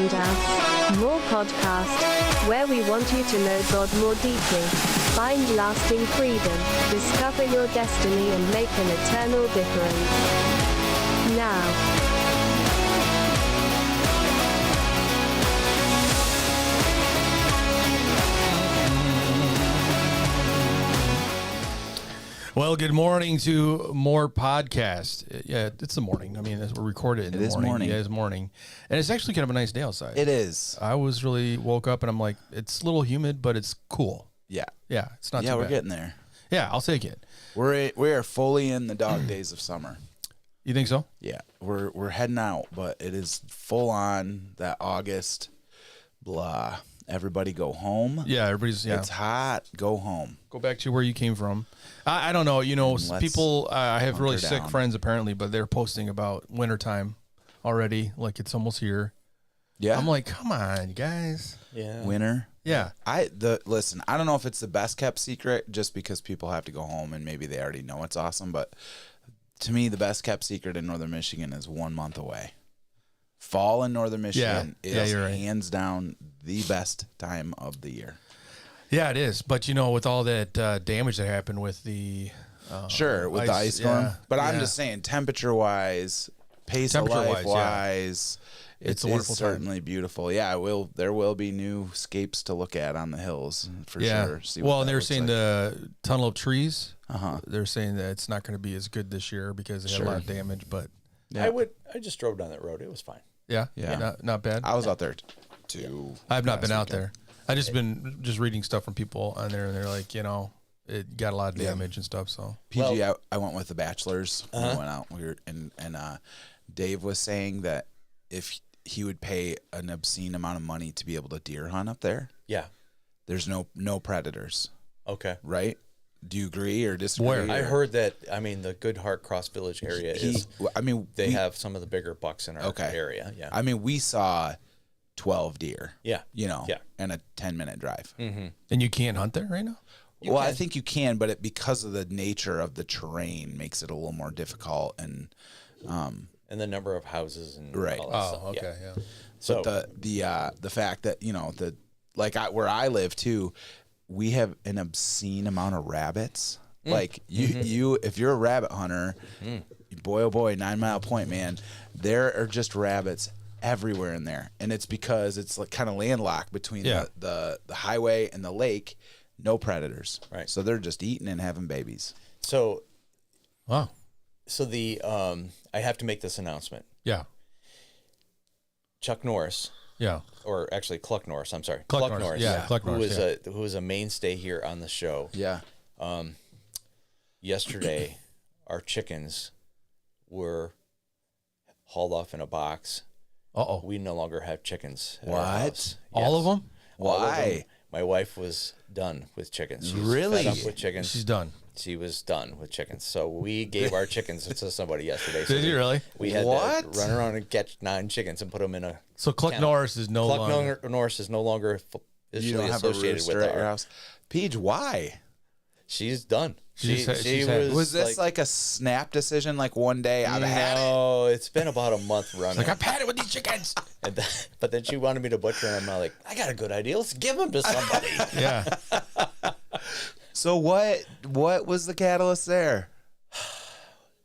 Found Us. More podcast, where we want you to know God more deeply, find lasting freedom, discover your destiny and make an eternal difference. Now. Well, good morning to more podcast. Yeah, it's the morning. I mean, we're recorded in the morning. Yeah, it's morning. And it's actually kind of a nice day outside. It is. I was really woke up and I'm like, it's a little humid, but it's cool. Yeah. Yeah, it's not too bad. Yeah, we're getting there. Yeah, I'll take it. We are fully in the dog days of summer. You think so? Yeah, we're heading out, but it is full on that August blah. Everybody go home. Yeah, everybody's, yeah. It's hot. Go home. Go back to where you came from. I don't know. You know, people, I have really sick friends apparently, but they're posting about wintertime already. Like it's almost here. Yeah. I'm like, come on, guys. Yeah. Winter. Yeah. Listen, I don't know if it's the best kept secret just because people have to go home and maybe they already know it's awesome, but to me, the best kept secret in Northern Michigan is 1 month away. Fall in Northern Michigan is you're right. Hands down the best time of the year. Yeah, it is. But, you know, with all that damage that happened with the with the ice storm. Yeah, but I'm just saying, temperature-wise, pace of life-wise, it's a wonderful certainly beautiful. Yeah, there will be new scapes to look at on the hills for sure. Well, and they were saying the tunnel of trees. They're saying that it's not going to be as good this year because it had a lot of damage. But I just drove down that road. It was fine. Yeah. Not bad. I was out there too. I've not been out there. I been reading stuff from people on there, and they're like, you know, it got a lot of damage and stuff. So PG, I went with the bachelors. We went out. We were and Dave was saying that if he would pay an obscene amount of money to be able to deer hunt up there. Yeah, there's no predators. Okay, right? Do you agree or disagree? Where I heard that, I mean, the Goodhart Cross Village area they have some of the bigger bucks in our area. Yeah, I mean, we saw 12 deer. Yeah, and a 10-minute drive. Mm-hmm. And you can't hunt there right now. I think you can, but because of the nature of the terrain, makes it a little more difficult and the number of houses and right. all that stuff. Okay, yeah. So the fact that where I live too, we have an obscene amount of rabbits. Like you, if you're a rabbit hunter, boy oh boy, 9 Mile Point, man, there are just rabbits everywhere in there, and it's because it's like kind of landlocked between the highway and the lake. No predators, right? So they're just eating and having babies. So, wow. So I have to make this announcement. Yeah. Chuck Norris. Yeah. Or actually Cluck Norris. I'm sorry. Cluck Norris. Yeah. Cluck Norris. Who was a mainstay here on the show. Yeah. Yesterday, our chickens were hauled off in a box. We no longer have chickens. What? All of them? Why? My wife was done with chickens. She's really? fed up with chickens. She's done. She was done with chickens. So we gave our chickens to somebody yesterday. So Did you really? We had to run around and catch 9 chickens and put them in a So Cluck Norris is no longer... Cluck Norris is no longer officially associated with our house. Peach, why? She's done. Was this like a snap decision? Like one day I've had it? No, it's been about a month running. Like I've had it with these chickens. But then she wanted me to butcher them. I'm like, I got a good idea. Let's give them to somebody. Yeah. So what was the catalyst there?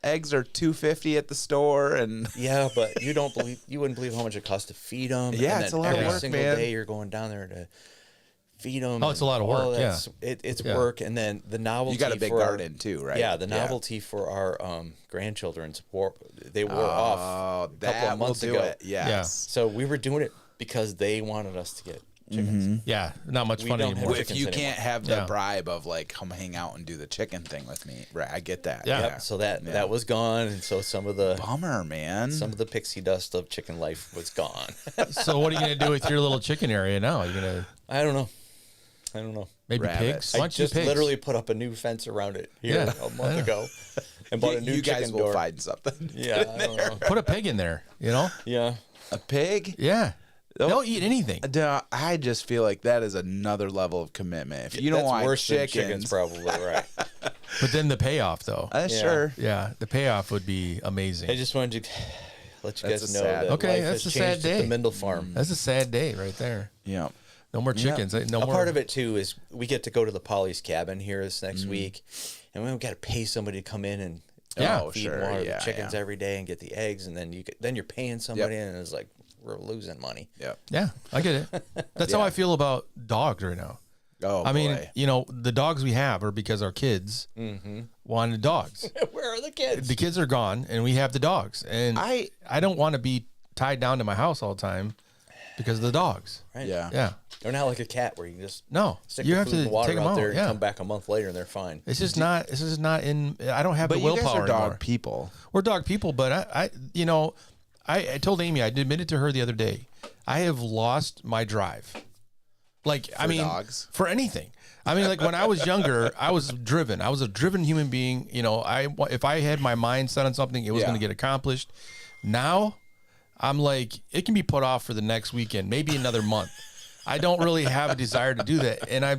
Eggs are $2.50 at the store, and yeah, but you wouldn't believe how much it costs to feed them. Yeah, and it's a lot of work, every single day you're going down there to feed them. Oh, it's a lot of work. Yeah, it's work, and then the novelty. You got a big garden too, right? Yeah, the novelty for our grandchildren's they wore off a couple of months ago. Yeah. So we were doing it because they wanted us to get chickens. Mm-hmm. Yeah, not much fun anymore. If you can't have the bribe of like come hang out and do the chicken thing with me, right? I get that. Yeah. So that was gone, and so some of the bummer, man. Some of the pixie dust of chicken life was gone. So what are you gonna do with your little chicken area now? Are you gonna? I don't know. Maybe pigs. I just literally put up a new fence around it here a month ago, and bought a new chicken guys door. will find something. Yeah, I don't know. Put a pig in there. You know. Yeah. A pig. Yeah. They'll eat anything. I just feel like that is another level of commitment. If you don't want worse chickens, probably right. But then the payoff, though. Sure. Yeah, the payoff would be amazing. I just wanted to let you That's guys a know sad- that Okay, life that's has a sad changed at day. the Mendel farm. That's a sad day right there. Yeah. No more chickens. No A more. part of it too is we get to go to the Polly's cabin here this next week, and we got to pay somebody to come in and feed and water the chickens every day and get the eggs, and then you're paying somebody, and it's like we're losing money. Yep. Yeah, I get it. That's how I feel about dogs right now. Oh, I mean, boy. you know, the dogs we have are because our kids wanted dogs. Where are the kids? The kids are gone, and we have the dogs. And I don't want to be tied down to my house all the time because of the dogs. Right. yeah. Yeah. They're not like a cat where you can just No, stick you the have food and to water take them out out. there and Yeah. come back a month later and they're fine. It's just not. This is not in. I don't have But the you guys willpower are dog anymore. people. We're dog people, but I told Amy, I admitted to her the other day, I have lost my drive. Like, I mean, dogs? for anything. I mean, like when I was younger, I was driven. I was a driven human being. You know, if I had my mind set on something, it was Yeah. going to get accomplished. Now, I'm like, it can be put off for the next weekend, maybe another month. I don't really have a desire to do that. And I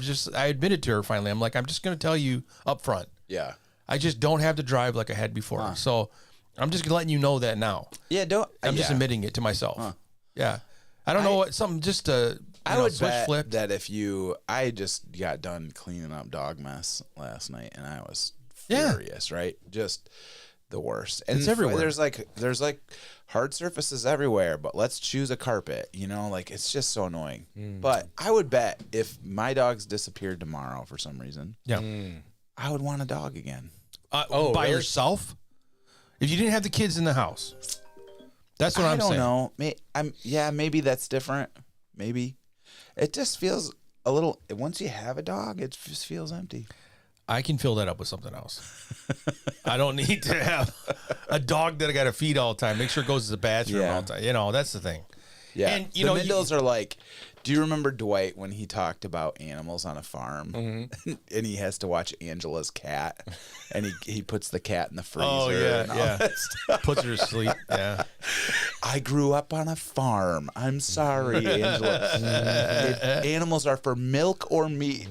admitted to her finally, I'm like, I'm just going to tell you up front. Yeah. I just don't have to drive like I had before. So I'm just letting you know that now. Yeah. I'm just admitting it to myself. Yeah. I don't know what, something just to, I would switch bet flip. that I just got done cleaning up dog mess last night, and I was Yeah. furious. Right, just the worst. And It's everywhere. There's like hard surfaces everywhere, but let's choose a carpet. You know, like it's just so annoying. But I would bet if my dogs disappeared tomorrow for some reason, Yeah. I would want a dog again. By really? yourself? If you didn't have the kids in the house. That's what I'm I don't saying. know. Maybe that's different. Maybe it just feels a little. Once you have a dog, it just feels empty. I can fill that up with something else. I don't need to have a dog that I got to feed all the time. Make sure it goes to the bathroom Yeah. all the time. You know, that's the thing. Yeah, And, the Mindels are like. Do you remember Dwight when he talked about animals on a farm, and he has to watch Angela's cat, and he puts the cat in the freezer? Oh, yeah, and all yeah. that stuff. Puts her to sleep. Yeah. I grew up on a farm. I'm sorry, Angela. If animals are for milk or meat.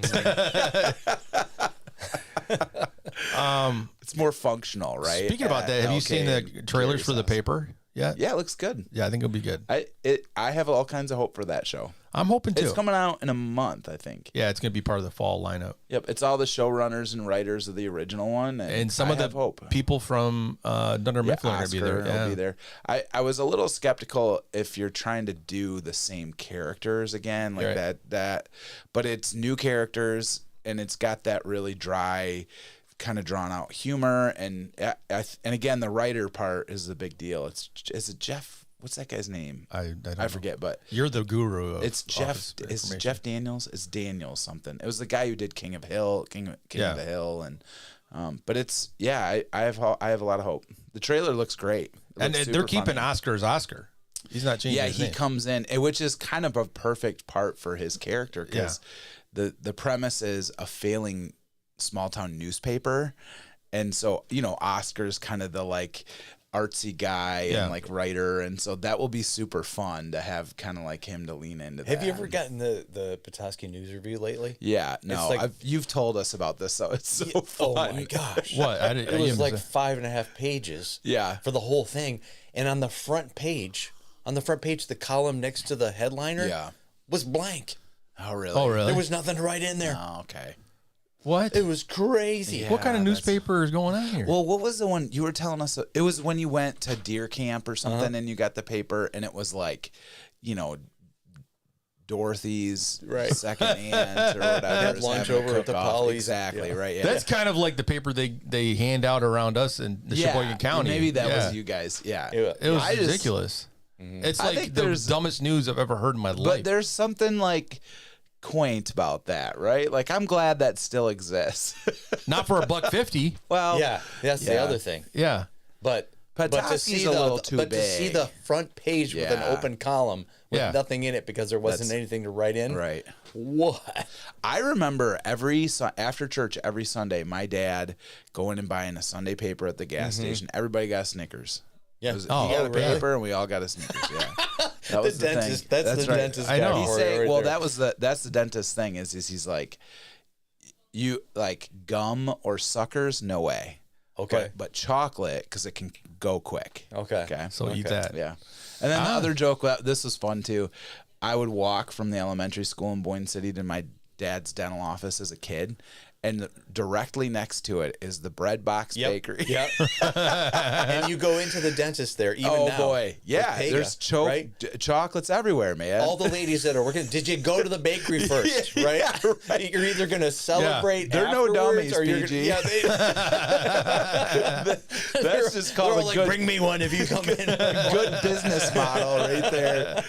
It's more functional, right? Speaking about that, have you seen the trailers for the paper yet? Yeah, it looks good. Yeah, I think it'll be good. I have all kinds of hope for that show. I'm hoping to. It's coming out in a month, I think. Yeah, it's going to be part of the fall lineup. Yep, it's all the showrunners and writers of the original one, And some I of the have hope. people from Dunder Mifflin are going to be there. Oscar Yeah. will be there. I was a little skeptical if you're trying to do the same characters again, like Right. that, but it's new characters and it's got that really dry, kind of drawn out humor, and again the writer part is the big deal. Is it Jeff? What's that guy's name? I don't know. forget, but You're the guru of it's Jeff. office It's information. Jeff Daniels. It's Daniels something. It was the guy who did King of Yeah. the Hill, and but it's I have a lot of hope. The trailer looks great. It And looks they're super keeping funny. Oscar as Oscar. He's not changing Yeah, his he name. comes in, which is kind of a perfect part for his character because the premise is a failing small town newspaper, and so Oscar's kind of the like artsy guy Yeah. and like writer, and so that will be super fun to have kind of like him to lean into. Have that. you ever gotten the Petoskey News Review lately? Yeah, no, like- you've told us about this, so it's so fun. Oh my gosh. What? It was like 5.5 pages. Yeah. For the whole thing. And on the front page, the column next to the headliner Yeah. was blank. Oh really? Oh, really? There was nothing to write in there. Oh, okay. What? It was crazy. Yeah. What kind of that's- newspaper is going on here? Well, what was the one you were telling us? It was when you went to deer camp or something, and you got the paper, and it was like, Dorothy's second aunt or whatever. Had is lunch having a over at the cook-off. Polly's. Exactly, Yeah. right. Yeah. That's kind of like the paper they hand out around us in the Sheboygan County. Maybe that Yeah. was you guys. Yeah. It was I just- ridiculous. It's I like think the there's- dumbest news I've ever heard in my But life. there's something like quaint about that, right? Like I'm glad that still exists. Not for $1.50. Well, Yeah, that's the Yeah. other thing. Yeah. But to Petoskey's see a the little too but to see big. the front page with an Yeah. open column with Yeah. nothing in it because there wasn't That's- anything to write in. right. What? I remember after church every Sunday, my dad going and buying a Sunday paper at the gas station. Everybody got Snickers. Yeah. He got a really? paper, and we all got a Snickers. Yeah, that The was the dentist. thing. That's the right. dentist. I know. guy He's for you saying, right well, there. that's the dentist thing. Is he's like, you like gum or suckers? No way. Okay. But chocolate, because it can go quick. Okay. So eat that. Yeah. And then the other joke, this was fun too. I would walk from the elementary school in Boyne City to my dad's dental office as a kid. And directly next to it is the Bread Box Bakery. Yep. And you go into the dentist there even now. Oh, boy. Yeah. Pega, There's right? chocolates everywhere, man. All the ladies that are working, did you go to the bakery first, right? Yeah, right? You're either going to celebrate They're no dummies, or you're PG. gonna, That's just called a like, good, bring me one if you come in. good business model right there.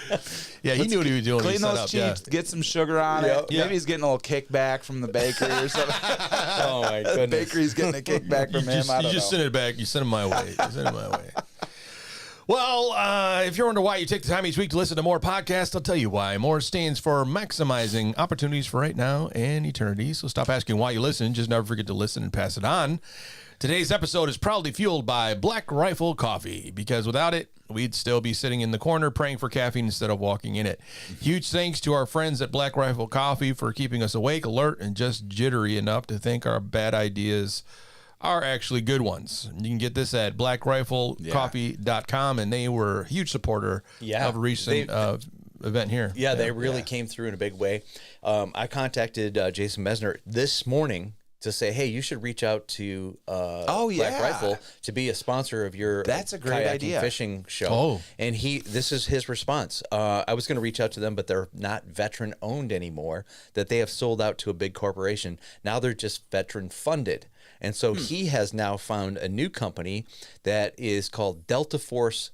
Yeah, he knew what he was doing. Clean those cheeks, get some sugar on it. Yeah. Maybe he's getting a little kickback from the bakery or something. Oh, my The goodness. bakery's getting a kickback from him. I don't You just know. send it back. You send it my way. You send it my way. Well, if you're wondering why you take the time each week to listen to more podcasts, I'll tell you why. More stands for maximizing opportunities for right now and eternity. So stop asking why you listen. Just never forget to listen and pass it on. Today's episode is proudly fueled by Black Rifle Coffee, because without it, we'd still be sitting in the corner praying for caffeine instead of walking in it. Huge thanks to our friends at Black Rifle Coffee for keeping us awake, alert, and just jittery enough to think our bad ideas are actually good ones. You can get this at blackriflecoffee.com, and they were a huge supporter of a recent event here. Yeah, they really came through in a big way. I contacted Jason Mesner this morning to say, hey, you should reach out to Black Rifle to be a sponsor of your That's a great kayaking idea. fishing show. Oh. And this is his response. I was going to reach out to them, but they're not veteran owned anymore, that they have sold out to a big corporation. Now they're just veteran funded. And so he has now found a new company that is called Delta Force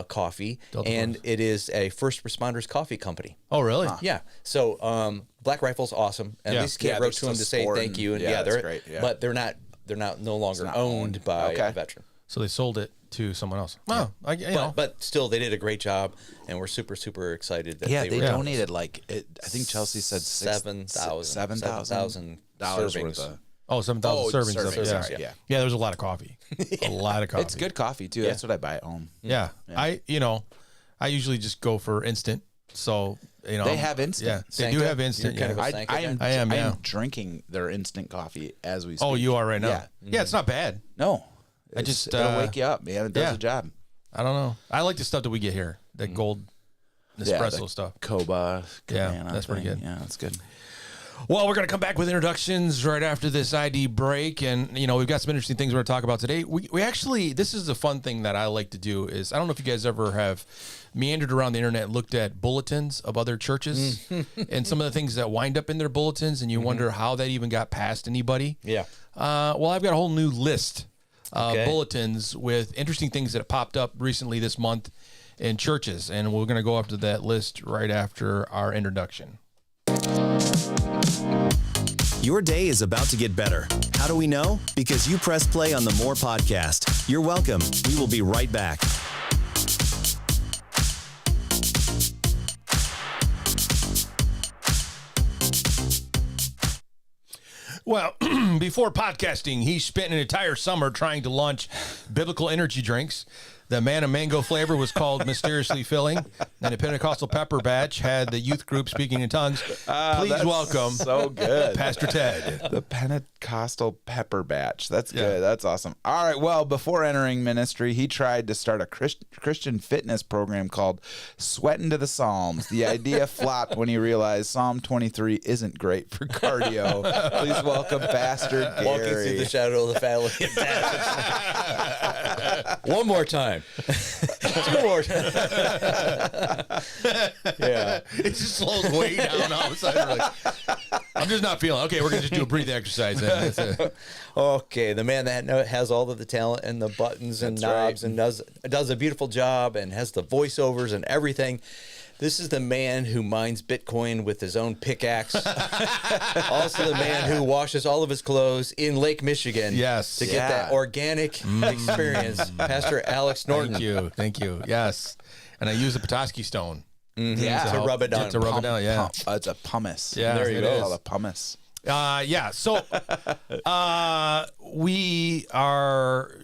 Coffee, and it is a first responders coffee company. Oh, really? Yeah. So Black Rifle's awesome. At least Kate wrote to him to say thank you, and that's great. Yeah. but they're no longer owned by a veteran. So they sold it to someone else. Wow. But still, they did a great job, and we're super, super excited that they were donated I think Chelsea said $7,000 worth of. Oh, 7,000 servings. servings, Sorry, yeah. Yeah, there was a lot of coffee. A lot of coffee. It's good coffee too. That's what I buy at home. Yeah. I usually just go for instant. So, they have instant. Yeah, they do have instant. You're kind Yeah. of a Sanka guy? I am yeah. drinking their instant coffee as we speak. Oh, you are right now? Yeah. Yeah, it's not bad. No. It'll wake you up, man. It does yeah. the job. I don't know. I like the stuff that we get here. The gold Nespresso the stuff. Koba. Yeah, that's pretty good. Yeah, that's good. Well, we're going to come back with introductions right after this ID break. And, we've got some interesting things we're going to talk about today. We actually, this is a fun thing that I like to do is, I don't know if you guys ever have meandered around the internet and looked at bulletins of other churches and some of the things that wind up in their bulletins, and you wonder how that even got past anybody. Yeah. Well, I've got a whole new list of bulletins with interesting things that have popped up recently this month in churches. And we're going to go up to that list right after our introduction. Your day is about to get better. How do we know? Because you pressed play on the More podcast. You're welcome. We will be right back. Well, before podcasting, he spent an entire summer trying to launch biblical energy drinks. The manna mango flavor was called Mysteriously Filling, and a Pentecostal pepper batch had the youth group speaking in tongues. Please welcome So good. Pastor Ted. The Pentecostal pepper batch. That's good. That's awesome. All right. Well, before entering ministry, he tried to start a Christian fitness program called Sweatin' to the Psalms. The idea flopped when he realized Psalm 23 isn't great for cardio. Please welcome Pastor Gary. Walking through the shadow of the valley of death. One more time. Two more times. Yeah. It just slows way down all of a sudden. Like, I'm just not feeling. Okay, we're gonna just do a breathing exercise. Then. That's it. Okay, the man that has all of the talent and the buttons and knobs and does a beautiful job and has the voiceovers and everything. This is the man who mines Bitcoin with his own pickaxe. Also the man who washes all of his clothes in Lake Michigan. Yes. To get that organic experience. Pastor Alex Norton. Thank you. Yes, and I use the Petoskey stone. Yeah. To rub it down. To rub it down. Yeah. It's a pumice. Yeah, there you go. It's called a pumice. So we are,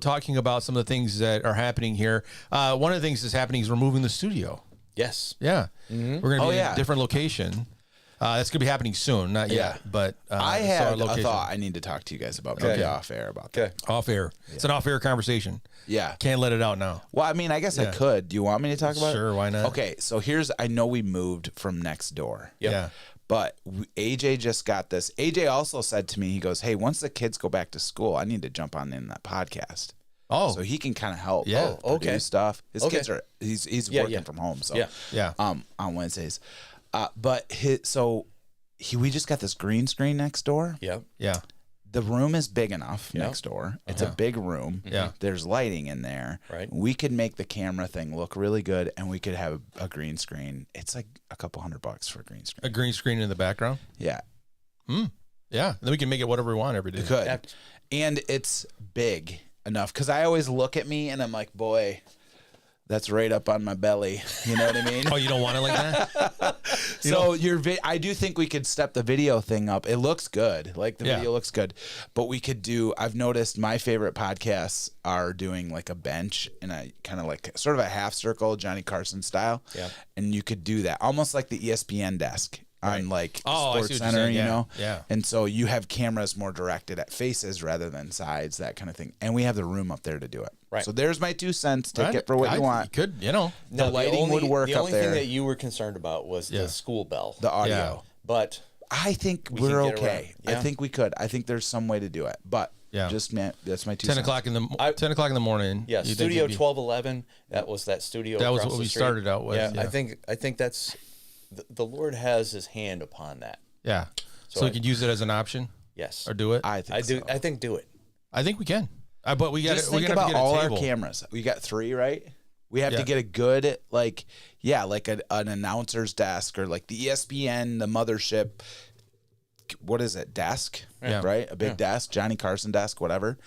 talking about some of the things that are happening here. One of the things that's happening is we're moving the studio. Yes. Yeah. We're going to be in a different location. That's going to be happening soon. Not yet, but I so had our a location. thought I need to talk to you guys about. Maybe off air about that. Off air. It's an off air conversation. Yeah. Can't let it out now. Well, I mean, I guess I could. Do you want me to talk about it? Sure, why not? Okay, so I know we moved from next door. Yeah. But AJ just got this. AJ also said to me, he goes, hey, once the kids go back to school, I need to jump on in that podcast. Oh. So he can kind of help Okay. produce stuff. His kids are, he's working from home. So, on Wednesdays. But we just got this green screen next door. Yeah. Yeah. The room is big enough next door. It's a big room. Yeah. There's lighting in there. Right. We could make the camera thing look really good, and we could have a green screen. It's like a couple $100 for a green screen. A green screen in the background. Yeah. Yeah. Then we can make it whatever we want every day. We could. Yeah. And it's big enough because I always look at me and I'm like, boy, that's right up on my belly. You know what I mean? Oh, you don't want it like that? So I do think we could step the video thing up. It looks good. Like the video looks good, but we could I've noticed my favorite podcasts are doing like a bench in a kind of like sort of a half circle, Johnny Carson style. Yeah. And you could do that almost like the ESPN desk on like I see what Sports you're Center, saying. you Yeah. know? Yeah. And so you have cameras more directed at faces rather than sides, that kind of thing. And we have the room up there to do it. Right. So there's my 2 cents. Take it for what you want. Could, Now, The lighting would work The up only there. thing that you were concerned about was the school bell. The audio. Yeah. But I think We we're can get okay. around. I think we could. I think there's some way to do it. But that's my 2 10 cents. o'clock in the 10 o'clock in the morning. yeah, you think Studio it'd be- 1211. That was that studio. That was across what the we street. started out with, Yeah, yeah. I think that's the Lord has His hand upon that. Yeah. So So we could use it as an option Yes, or do it. I think do. so. I think do it. I think we can. But we got Just we're think gonna have about to get all a our table. cameras. We got 3, right? We have Yeah. to get a good, like an announcer's desk or like the ESPN, the mothership. What is it? Desk, Yeah. right? A big desk, Johnny Carson desk, whatever.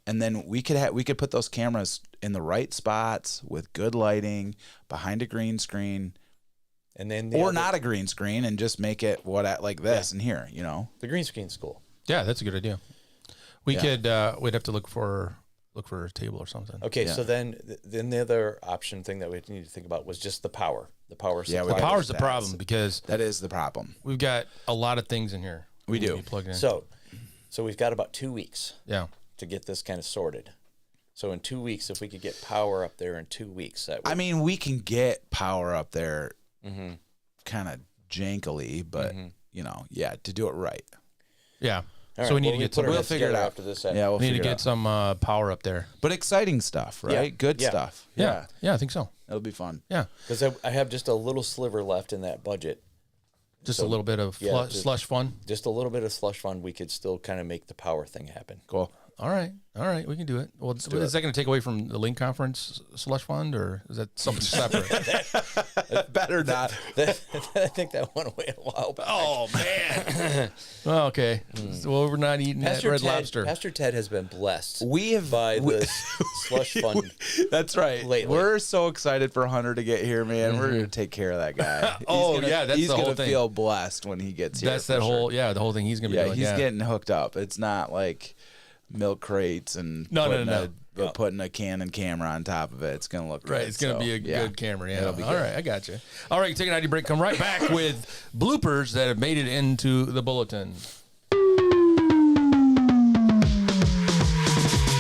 And then we could put those cameras in the right spots with good lighting behind a green screen, And then or not a green screen, and just make it like this and here. You know, the green screen school. Yeah, that's a good idea. We could we'd have to look for a table or something. Okay, so then the other option thing that we need to think about was just the power. The power supply. we The got power's the That's- problem because that is the problem. we've got a lot of things in here. We need to do. be plugged in. So we've got about 2 weeks Yeah. to get this kind of sorted. So in 2 weeks, if we could get power up there in 2 weeks, that would, I mean, we can get power up there, Mm-hmm. kind of jankily, but to do it right. Yeah. All So right, we need well, to get put some. our We'll heads figure it together out after this. Yeah, we'll We need to figure it get out. some power up there. But exciting stuff, right? Good Yeah. stuff. Yeah. Yeah, I think so. It'll be fun. Yeah. Because I have just a little sliver left in that budget. Just a little bit of slush fun. Just a little bit of slush fund. We could still kind of make the power thing happen. Cool. All right. We can do it. Well, is that going to take away from the Link Conference slush fund, or is that something separate? Better not. I think that went away a while back. Oh man. Oh, okay. Well, we're not eating that red lobster. Pastor Ted has been blessed We have by this slush fund. That's right. Lately. We're so excited for Hunter to get here, man. We're gonna take care of that guy. That's he's the whole gonna thing. feel blessed when he gets here. That's that for whole sure. the whole thing he's going to be doing. He's Yeah. getting hooked up. It's not like milk crates and No. putting a Canon camera on top of it. It's gonna look Right, good. it's going to So, be a good camera. Yeah. It'll be All good. right, I got you. All right, take an ID break. Come right back with bloopers that have made it into the bulletin.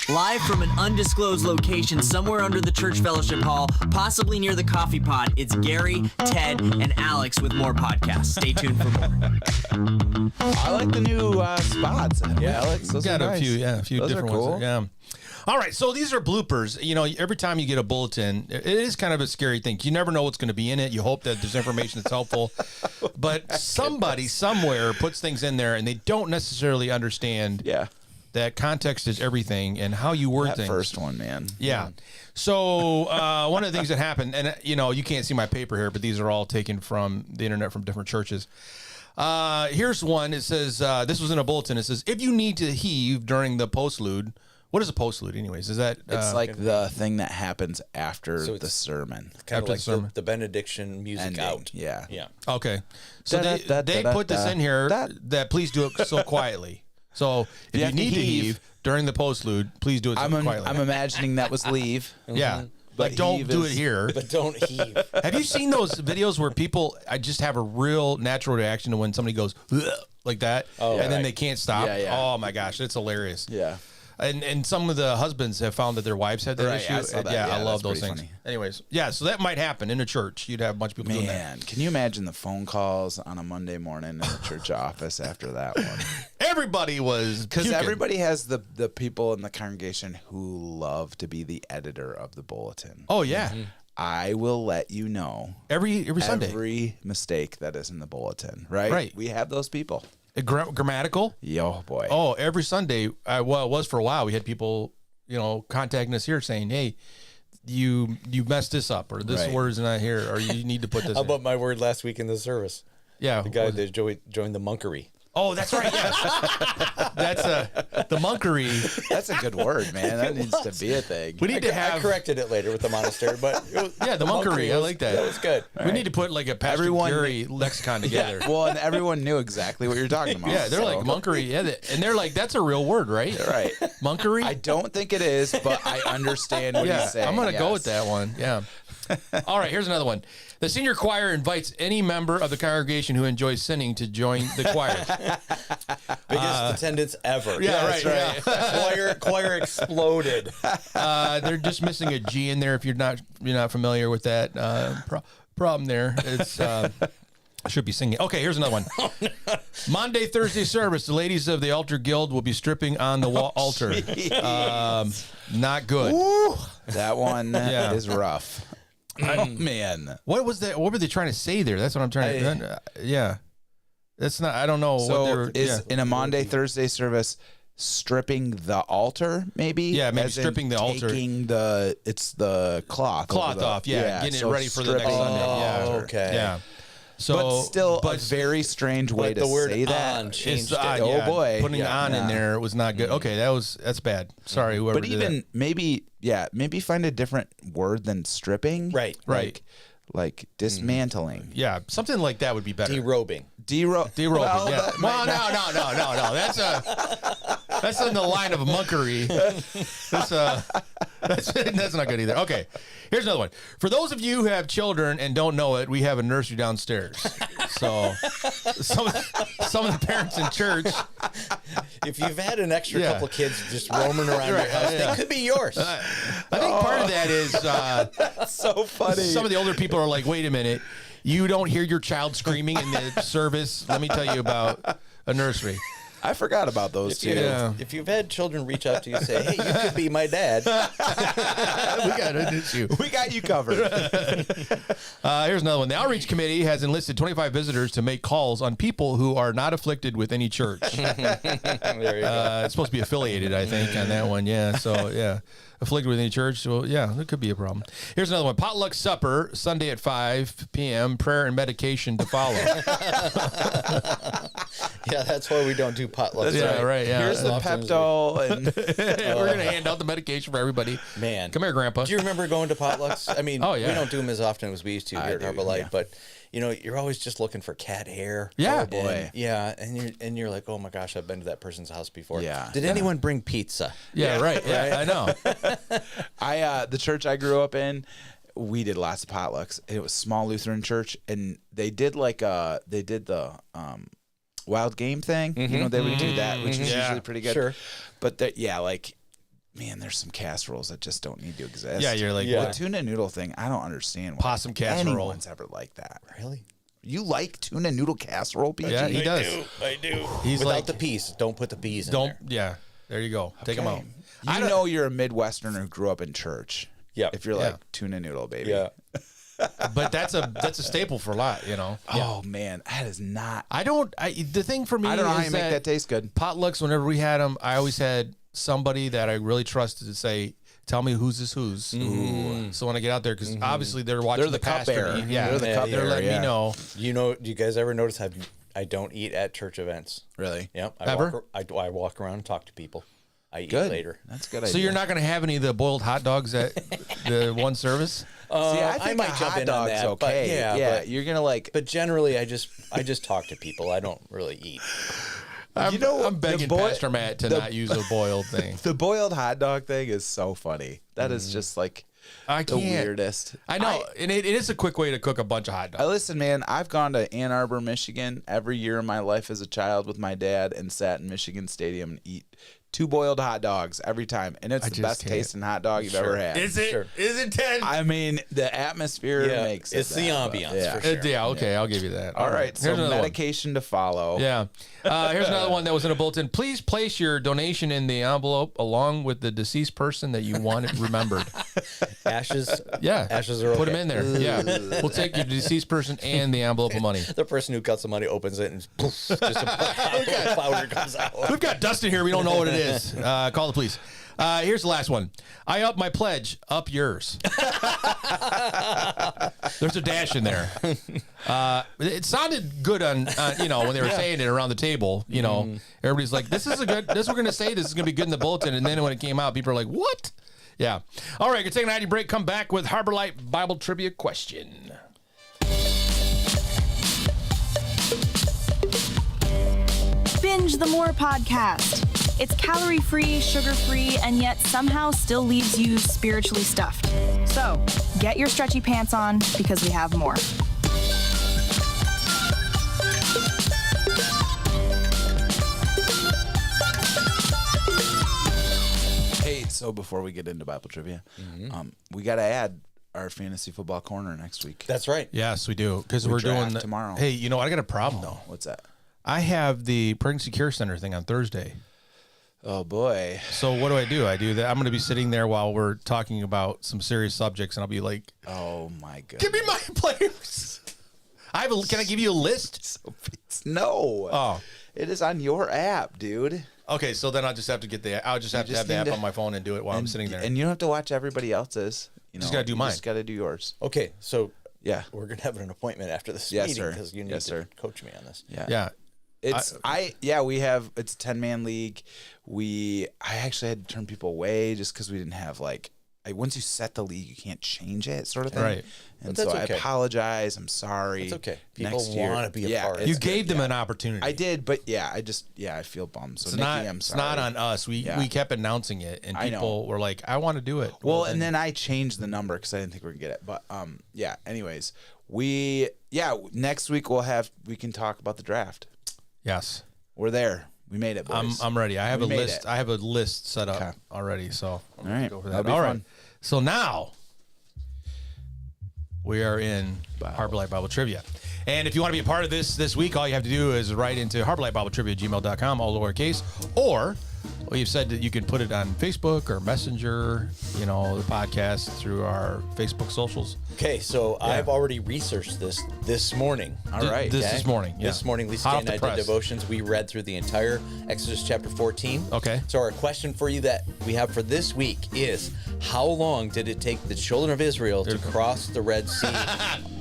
Live from an undisclosed location somewhere under the church fellowship hall, possibly near the coffee pot, it's Gary, Ted, and Alex with more podcasts. Stay tuned for more. I like the new spots. Yeah, Alex. Those Got are a nice. few Those different are cool. ones. Yeah. All right, so these are bloopers. You know, every time you get a bulletin, it is kind of a scary thing. You never know what's going to be in it. You hope that there's information that's helpful, but somebody somewhere puts things in there and they don't necessarily understand. Yeah. That context is everything, and how you word That things. first one, man. Yeah. So one of the things that happened, and you can't see my paper here, but these are all taken from the internet from different churches. Here's one. It says, this was in a bulletin. It says, if you need to heave during the postlude, what is a postlude anyways? Is that It's like the thing that happens after So the it's sermon. Kind After of the like sermon. the benediction music Ending. out. Yeah. Yeah. okay? So Da-da-da-da-da-da. they put this in here that please do it so quietly. So if you have to need to heave heave during the postlude, please do it so quietly. I'm imagining that was leave. yeah. Like, don't do it here. But don't heave. Have you seen those videos where people I just have a real natural reaction to when somebody goes "Ugh," like that, and then they can't stop? Yeah, yeah. Oh my gosh, it's hilarious. Yeah. And some of the husbands have found that their wives had that Right, issue. I saw that. Yeah, Yeah, I love that's those pretty things. funny. Anyways, yeah, so that might happen in a church. You'd have a bunch of people doing that. Man, can you imagine the phone calls on a Monday morning in the church office after that one? Everybody was Because puking. everybody has the people in the congregation who love to be the editor of the bulletin. Oh yeah, I will let you know every Sunday. every mistake that is in the bulletin, right? Right. We have those people. Grammatical. Yo, boy. Oh, every Sunday. Well, it was for a while. We had people, contacting us here saying, "Hey, you messed this up, or this Right. word is not here, or you need to put this." How in. about my word last week in the service? Yeah, The guy that joined the monkery. Oh, that's right. Yeah, that's the monkery. That's a good word, man. That needs to be a thing. We need to I have corrected it later with the monastery, but the monkery. I like that. That was good. We need to put like a Pastor Everyone- Gary lexicon together. Well, and everyone knew exactly what you're talking about. Yeah, they're like monkery. Yeah, and they're like, that's a real word, right? Right. Monkery. I don't think it is, but I understand what Yeah, he's saying. I'm going to go yes. with that one. Yeah. All right, here's another one. The senior choir invites any member of the congregation who enjoys sinning to join the choir. Biggest attendance ever. Yeah, right. Choir exploded. They're just missing a G in there if you're not familiar with that problem there. It's should be singing. Okay, here's another one. Monday, Thursday service. The ladies of the altar guild will be stripping on the altar. Not good. Ooh, that one Yeah. is rough. Oh, man. What was that? What were they trying to say there? That's what I'm trying to. Yeah, that's not. I don't know. what they So were, is yeah. in a Monday, Thursday service stripping the altar, maybe? Yeah, maybe As in stripping the altar. Taking it's the cloth. over Cloth the- off? Yeah, getting so it ready for the next stripping Sunday. Yeah, Oh, okay. Yeah. So, But still but a very strange way But to the word say that. on it's changed it. odd, Oh, yeah. boy. Putting Yeah. on in Yeah. there was not good. Okay, that's bad. Sorry, whoever. But did even maybe find a different word than stripping. Right. Right. Like dismantling. that. Yeah, something like that would be better. Derobing. Derobing. Well, Yeah. that Well, might no. That's in the line of monkery. That's not good either. Okay, here's another one. For those of you who have children and don't know it, we have a nursery downstairs. So some of the parents in church. If you've had an extra Yeah. couple kids just roaming around your house, yeah. they could be yours. I think part of that is so funny. some of the older people are like, wait a minute, you don't hear your child screaming in the service? Let me tell you about a nursery. I forgot about those two. Yeah. If you've had children reach out to you and say, hey, you could be my dad. We got an issue. We got you covered. Here's another one. The outreach committee has enlisted 25 visitors to make calls on people who are not afflicted with any church. There you go. It's supposed to be affiliated, I think, on that one. Yeah. So, yeah. Afflicted with any church. Well, yeah, that could be a problem. Here's another one. Potluck supper, Sunday at 5 p.m. Prayer and medication to follow. Yeah, that's why we don't do potlucks. Yeah, right. Yeah. Here's the Pepto. And We're going to hand out the medication for everybody. Man. Come here, Grandpa. Do you remember going to potlucks? I mean, Oh, yeah. we don't do them as often as we used to here at do, Harbor Light, yeah. but you're always just looking for cat hair. Yeah. And- boy. Yeah, and you're like, oh my gosh, I've been to that person's house before. Yeah. Did anyone bring pizza? Yeah, right. Yeah, I know. the church I grew up in, we did lots of potlucks. It was small Lutheran church, and they did the wild game thing. You know, they would do that, which was Yeah. usually pretty good. Sure. But man, there's some casseroles that just don't need to exist. Yeah, you're like, the what? tuna noodle thing. I don't understand why Possum casserole. anyone's ever like that. Really? You like tuna noodle casserole, BG? Yeah, he does. I do. He's Without like, the peas. Don't put the peas in don't, there. yeah. There you go. Take them out. You know you're a Midwesterner who grew up in church. Yep. If you're Yeah. like tuna noodle, baby. Yeah. But that's a staple for a lot, you know. Oh man, that is not. The thing for me I don't know how is you make that taste good. potlucks, whenever we had them, I always had somebody that I really trusted to say, tell me who's this who's. So when I get out there, because obviously they're watching They're the pastor cupbearer. eat. Yeah, They're the they're cupbearer, letting yeah. me know. Do you guys ever notice I don't eat at church events? Really? Yep. Ever? I walk around and talk to people. I eat Good. later. That's a good idea. So you're not going to have any of the boiled hot dogs at the one service? See, I I think might a jump hot in on dog's that, but okay. yeah, but- you're gonna like. But generally, I just talk to people. I don't really eat. I'm begging Pastor Matt to the- not use a boiled thing. The boiled hot dog thing is so funny. That is just like I The can't. weirdest. I know, and it is a quick way to cook a bunch of hot dogs. Listen, man, I've gone to Ann Arbor, Michigan every year in my life as a child with my dad and sat in Michigan Stadium and eat 2 boiled hot dogs every time. And it's the just best can't. tasting hot dog you've ever had. Is it? Sure. Is it 10? I mean, the atmosphere makes it. It's the that, but ambiance for sure. Yeah, okay, I'll give you that. All right, so Here's another one. medication to follow. Yeah. Here's another one that was in a bulletin. Please place your donation in the envelope along with the deceased person that you wanted remembered. Ashes. Yeah. Ashes are okay. Put them in there. Yeah. We'll take your deceased person and the envelope of money. The person who cuts the money opens it and poof, just a powder comes out. We've got dust in here. We don't know what it is. Call the police. Here's the last one. I up my pledge. Up yours. There's a dash in there. It sounded good on when they were saying it around the table. Everybody's like, "This is a good. This we're going to say. This is going to be good in the bulletin." And then when it came out, people are like, "What?" Yeah. All right. We're taking an ID break. Come back with Harbor Light Bible trivia question. Binge the More podcast. It's calorie-free, sugar-free, and yet somehow still leaves you spiritually stuffed. So, get your stretchy pants on because we have more. Hey, so before we get into Bible trivia, we got to add our fantasy football corner next week. That's right. Yes, we do because We we're doing draft tomorrow. Hey, you know what? I got a problem though. What's that? I have the Pregnancy Care Center thing on Thursday. Oh boy. So what do? I do that. I'm going to be sitting there while we're talking about some serious subjects, and I'll be like, Oh my god. "Give me my players." Can I give you a list? No. Oh, It is on your app, dude. okay. So then I'll just have to get the. I'll just have to have the app on my phone and do it while I'm sitting there. And you don't have to watch everybody else's. You Just know, gotta do you mine. Just got to do yours. Okay, so Yeah. we're gonna have an appointment after this Yes, meeting sir. because you need Yes, to sir. coach me on this. Yeah. Yeah. It's it's a 10-man league. I actually had to turn people away just because we didn't have once you set the league, you can't change it, sort of thing. Right. And But that's so okay. I apologize. I'm sorry. It's okay. People Next year- wanna be a part of it's You That's good. gave them Yeah. an opportunity. I did, but I feel bummed. So It's Nikki, not. I'm It's sorry. not on us. We kept announcing it, and I know. people were like, "I want to do it." Well, and then I changed the number because I didn't think we were gonna get it. But anyways, next week we can talk about the draft. yes, We're there. We made it, boys. I'm ready. I have We a made list. it. I have a list set up Okay. already. So I'm All gonna right. go for That'll that. be All right. fun. So now we are in Harbor Light Bible Trivia. And if you want to be a part of this week, all you have to do is write into harborlightbibletrivia@gmail.com, all lowercase, or you've said that you can put it on Facebook or Messenger, the podcast through our Facebook socials. Okay, so I've already researched this morning. All right. This morning. Yeah. This morning, Lisa Hot and off I the did press. devotions. We read through the entire Exodus chapter 14. Okay. So our question for you that we have for this week is, how long did it take the children of Israel to cross the Red Sea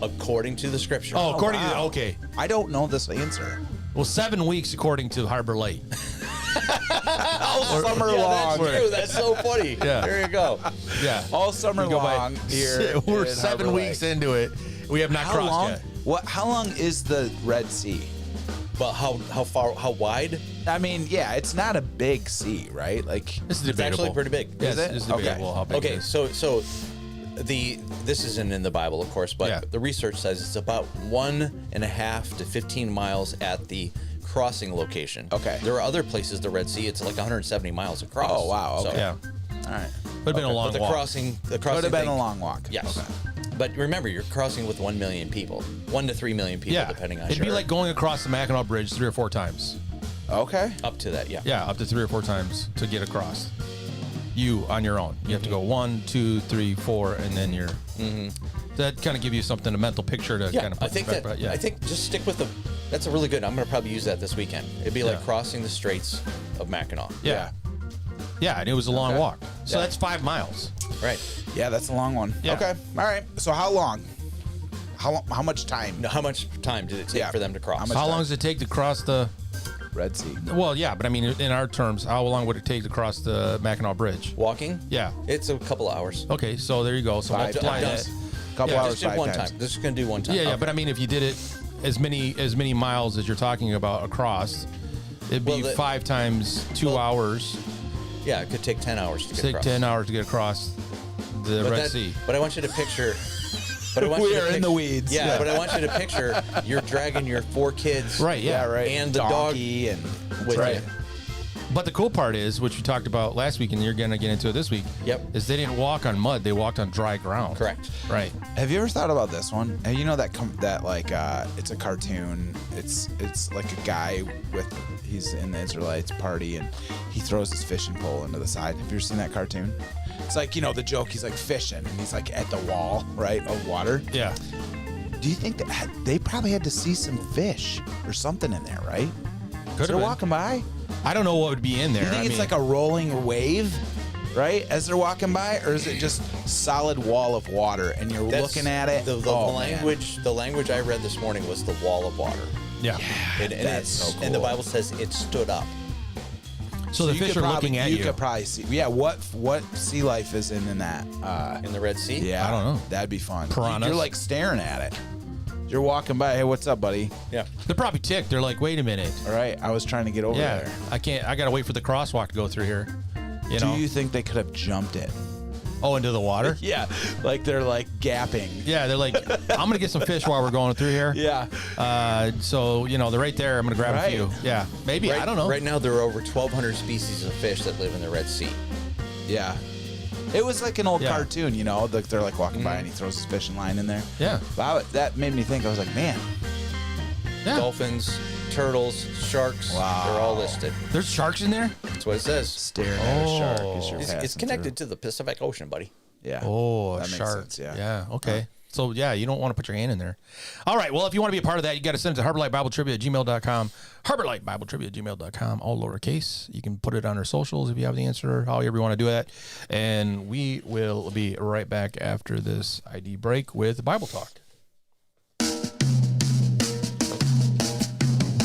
according to the scripture? Oh, according wow. to okay. I don't know this answer. Well, 7 weeks according to Harbor Light. All summer yeah, long. that's true. That's so funny. Yeah. There you go. Yeah. All summer We go by- long here. We're in 7 Harbor weeks Lake. into it. We have not How crossed long? yet. How long is the Red Sea? But how wide? I mean, yeah, it's not a big sea, right? Like, This is It's debatable. actually pretty big. Yes, Is it? it's debatable Okay. how big it Okay, is. so this isn't in the Bible, of course, but Yeah. the research says it's about 1.5 to 15 miles at the crossing location. Okay. There are other places the Red Sea. It's like 170 miles across. Oh, wow, okay. Yeah. all right. Would have been a long but the walk. crossing Could have been thing- a long walk. Yes. Okay. But remember, you're crossing with 1 million people, 1 to 3 million people, Yeah. depending on It'd be like going across the Mackinac Bridge 3 or 4 times. Okay. up to that. Yeah. Yeah, up to 3 or 4 times to get across. You on your own. You have to go 1, 2, 3, 4, and then you're. That kind of give you something, a mental picture to Yeah, kind of put I think in that. yeah. I think just stick with the. That's a really good. I'm gonna probably use that this weekend. It'd be like Yeah. crossing the Straits of Mackinac. Yeah. Yeah, and it was a long Okay. walk. So Yeah. that's 5 miles. Right. Yeah, that's a long one. Yeah. Okay. All right. So how long? How much time? Now, how much time did it take Yeah. for them to cross? How much- How long time? does it take to cross the. Red Sea. Well, yeah, but I mean, in our terms, how long would it take to cross the Mackinac Bridge? Walking? Yeah. It's a couple hours. Okay, so there you go. So 5 multiply times. that. Couple Yeah, hours, Just do 5 one times. time. Just gonna do one time. Yeah, yeah, Okay. but I mean, if you did it as many miles as you're talking about across, it'd be Well, 5 times 2 hours. Yeah, it could take 10 hours to get Take across. 10 hours to get across the Red Sea. But I want you to picture. We are in the weeds. Yeah, but I want you to picture you're dragging your 4 kids. Right, yeah. right. And the donkey dog and with right. you. But the cool part is, which we talked about last week, and you're going to get into it this week, is they didn't walk on mud. They walked on dry ground. Correct. Right. Have you ever thought about this one? And you know that it's a cartoon. It's like a guy he's in the Israelites party and he throws his fishing pole into the side. Have you ever seen that cartoon? It's like, the joke, he's like fishing and he's like at the wall, right, of water. Yeah. Do you think that they probably had to see some fish or something in there, right? Could They're have walking by. I don't know what would be in there. You think it's like a rolling wave, right, as they're walking by, or is it just solid wall of water and you're looking at it? The language I read this morning was the wall of water. Yeah. That's so cool. And the Bible says it stood up. So the fish are looking at you. You could probably see. Yeah, what sea life is in that? In the Red Sea? Yeah, I don't know. That'd be fun. Piranhas? You're like staring at it. You're walking by. Hey, what's up, buddy? Yeah. They're probably ticked. They're like, wait a minute. All right, I was trying to get over Yeah. there. I can't. I got to wait for the crosswalk to go through here. Do you think they could have jumped it? Oh, into the water? Yeah, like they're like gapping. Yeah, they're like, I'm going to get some fish while we're going through here. Yeah. So, they're right there. I'm going to grab a few. Yeah, maybe. I don't know. Right now, there are over 1,200 species of fish that live in the Red Sea. Yeah. It was like an old Yeah. cartoon, they're like walking by and he throws his fishing line in there. Yeah. That made me think, I was like, man. Yeah. Dolphins, turtles, sharks, Wow. they're all listed. There's sharks in there? That's what it says. Staring at a shark as you're It's passing connected to the Pacific Ocean, buddy. through. Yeah. Oh, that a makes shark. sense, yeah. Yeah, okay. So, yeah, you don't want to put your hand in there. All right, well, if you want to be a part of that, you got to send it to HarborLightBibleTrivia@gmail.com. HarborLightBibleTrivia@gmail.com, all lowercase. You can put it on our socials if you have the answer, however you want to do that. And we will be right back after this ID break with Bible Talk.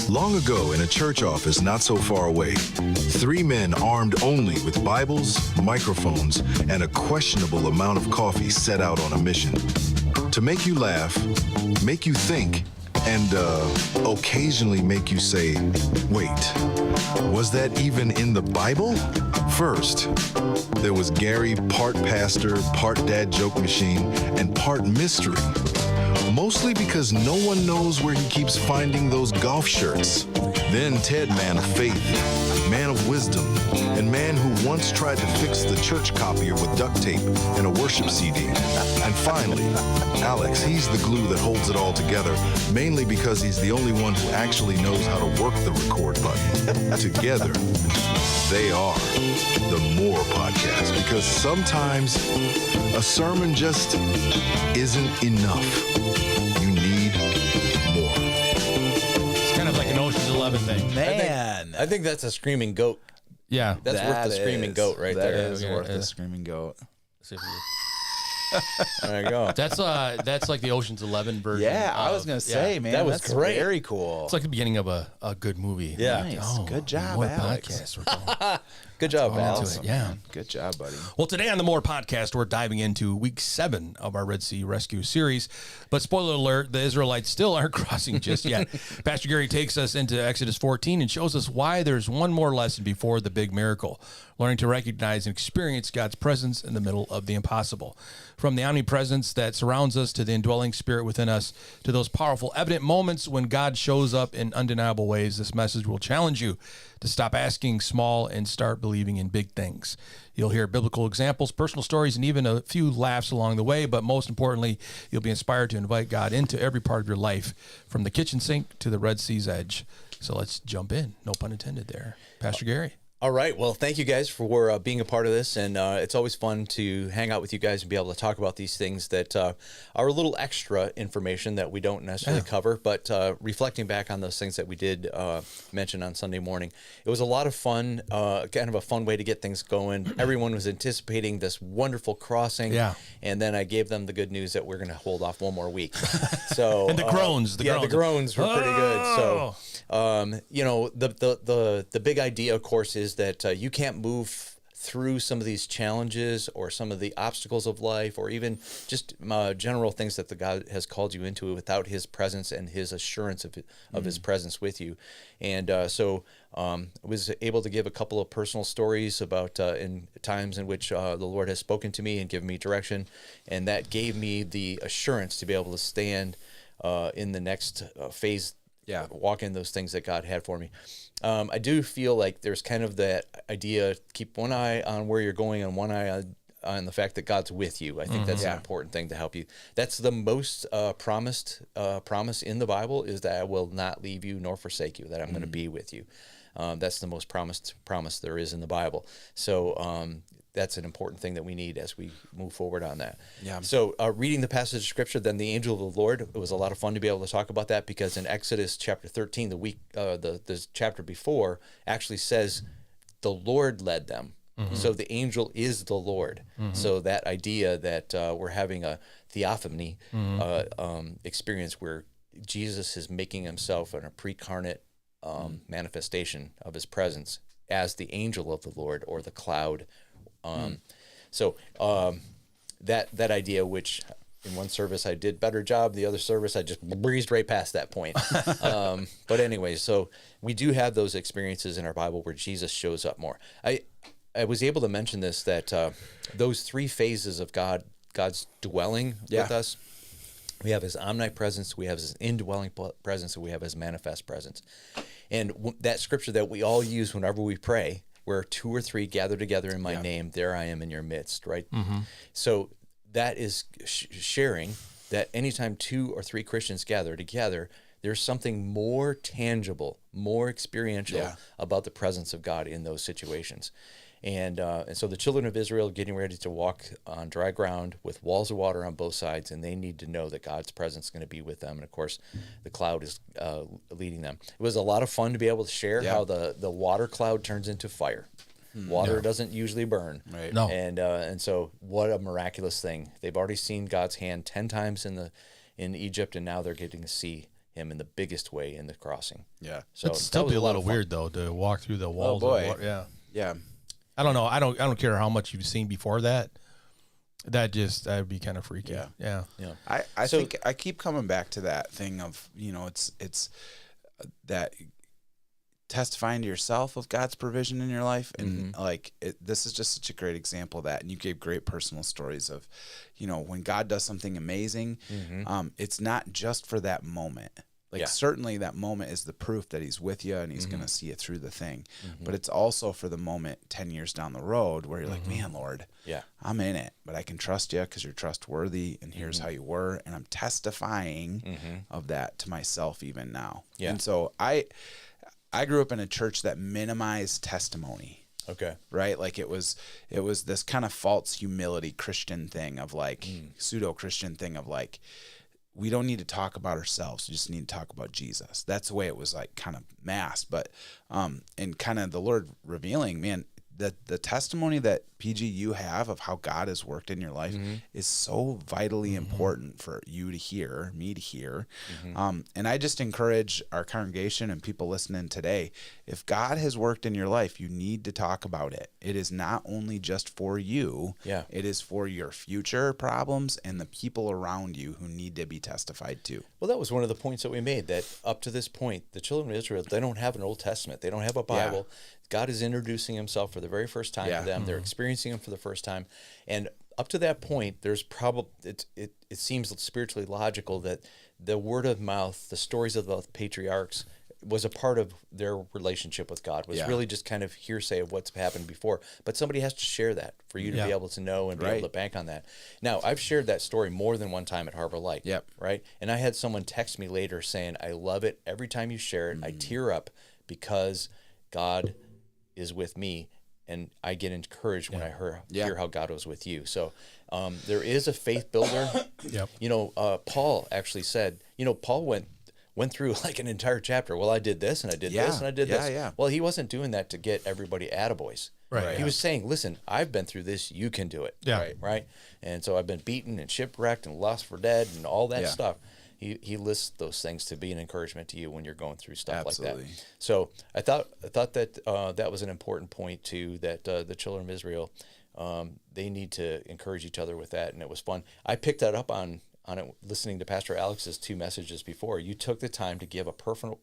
Long ago, in a church office not so far away, 3 men armed only with Bibles, microphones, and a questionable amount of coffee set out on a mission to make you laugh, make you think, and occasionally make you say, wait, was that even in the Bible? First, there was Gary, part pastor, part dad joke machine, and part mystery. Mostly because no one knows where he keeps finding those golf shirts. Then Ted, man of faith, man of wisdom, and man who once tried to fix the church copier with duct tape and a worship CD. And finally, Alex, he's the glue that holds it all together, mainly because he's the only one who actually knows how to work the record button. Together, they are the More Podcast, because sometimes a sermon just isn't enough. You need more. It's kind of like an Ocean's 11 thing. Man. I think that's a screaming goat. Yeah. That's worth the screaming goat right there. That is Yeah, worth yeah. the screaming goat. There you go. That's like the Ocean's 11 version. Yeah, I was going to say, man. that was that's great. Very cool. It's like the beginning of a good movie. Yeah. Nice. Good job, More Alex. podcast. We're going Good job, into Val. it. Yeah. Good job, buddy. Well, today on the More Podcast, we're diving into week 7 of our Red Sea Rescue series. But spoiler alert, the Israelites still aren't crossing just yet. Pastor Gary takes us into Exodus 14 and shows us why there's one more lesson before the big miracle, learning to recognize and experience God's presence in the middle of the impossible. From the omnipresence that surrounds us to the indwelling spirit within us to those powerful, evident moments when God shows up in undeniable ways, this message will challenge you to stop asking small and start believing in big things. You'll hear biblical examples, personal stories, and even a few laughs along the way, but most importantly, you'll be inspired to invite God into every part of your life, from the kitchen sink to the Red Sea's edge. So let's jump in. No pun intended there. Pastor Gary. All right. Well, thank you guys for being a part of this. And it's always fun to hang out with you guys and be able to talk about these things that are a little extra information that we don't necessarily cover. But reflecting back on those things that we did mention on Sunday morning, it was a lot of fun, kind of a fun way to get things going. Everyone was anticipating this wonderful crossing. Yeah. And then I gave them the good news that we're going to hold off one more week. So And the groans. The groans were pretty good. So, you know, the big idea, of course, is that you can't move through some of these challenges or some of the obstacles of life, or even just general things that the God has called you into without his presence and his assurance of his presence with you. And so I was able to give a couple of personal stories about in times in which the Lord has spoken to me and given me direction. And that gave me the assurance to be able to stand in the next phase, walk in those things that God had for me. I do feel like there's kind of that idea, keep one eye on where you're going and one eye on the fact that God's with you. I think that's an important thing to help you. That's the most promise in the Bible, is that I will not leave you nor forsake you, that I'm going to be with you. That's the most promise there is in the Bible. So that's an important thing that we need as we move forward on that. Yeah. So reading the passage of Scripture, then the angel of the Lord, it was a lot of fun to be able to talk about that, because in Exodus chapter 13, the chapter before actually says the Lord led them. So the angel is the Lord. So that idea that we're having a theophany experience where Jesus is making himself in a pre-carnate manifestation of his presence as the angel of the Lord, or the cloud. So that idea, which in one service I did better job, the other service I just breezed right past that point. But anyway, so we do have those experiences in our Bible where Jesus shows up more. I was able to mention this, that those three phases of God's dwelling with us. We have his omnipresence, we have his indwelling presence, and we have his manifest presence. And that scripture that we all use whenever we pray, where 2 or 3 gather together in my name, there I am in your midst, right? So that is sharing that anytime 2 or 3 Christians gather together, there's something more tangible, more experiential about the presence of God in those situations. And so the children of Israel are getting ready to walk on dry ground with walls of water on both sides, and they need to know that God's presence is going to be with them. And of course, the cloud is leading them. It was a lot of fun to be able to share how the water cloud turns into fire. Water doesn't usually burn. Right. No. And so what a miraculous thing. They've already seen God's hand 10 times in Egypt, and now they're getting to see him in the biggest way in the crossing. Yeah. So it'd still be a little weird though to walk through the walls. Oh boy. Of water. Yeah. I don't know. I don't care how much you've seen before that. That would be kind of freaky. Yeah. I think I keep coming back to that thing of, it's that testifying to yourself of God's provision in your life. And this is just such a great example of that. And you gave great personal stories of, when God does something amazing, it's not just for that moment. Certainly that moment is the proof that he's with you and he's going to see you through the thing. But it's also for the moment 10 years down the road where you're like, man, Lord, I'm in it, but I can trust you because you're trustworthy, and here's how you were. And I'm testifying of that to myself even now. Yeah. And so I grew up in a church that minimized testimony. Okay. Right? Like it was this kind of false humility Christian thing of pseudo-Christian thing of we don't need to talk about ourselves. We just need to talk about Jesus. That's the way it was kind of masked. But, and kind of the Lord revealing, man, the testimony that PG you have of how God has worked in your life is so vitally important for you to hear, me to hear. And I just encourage our congregation and people listening today, if God has worked in your life, you need to talk about it. It is not only just for you, it is for your future problems and the people around you who need to be testified to. Well, that was one of the points that we made, that up to this point, the children of Israel, they don't have an Old Testament. They don't have a Bible. God is introducing himself for the very first time to them. They're experiencing him for the first time. And up to that point, there's probably, it seems spiritually logical that the word of mouth, the stories of the patriarchs, was a part of their relationship with God, was really just kind of hearsay of what's happened before. But somebody has to share that for you to be able to know and be able to bank on that. Now, I've shared that story more than one time at Harbor Light. Right? And I had someone text me later saying, I love it. Every time you share it, I tear up because God is with me, and I get encouraged when I hear how God was with you. So there is a faith builder. Paul actually said, Paul went through like an entire chapter. Well, I did this and I did this and I did this. Well, he wasn't doing that to get everybody attaboys. Right. He was saying, listen, I've been through this, you can do it. Right. And so I've been beaten and shipwrecked and lost for dead and all that stuff. he lists those things to be an encouragement to you when you're going through stuff Absolutely. like that. So I thought that that was an important point too, that the children of Israel, they need to encourage each other with that, and it was fun. I picked that up on it listening to Pastor Alex's 2 messages before. You took the time to give a personal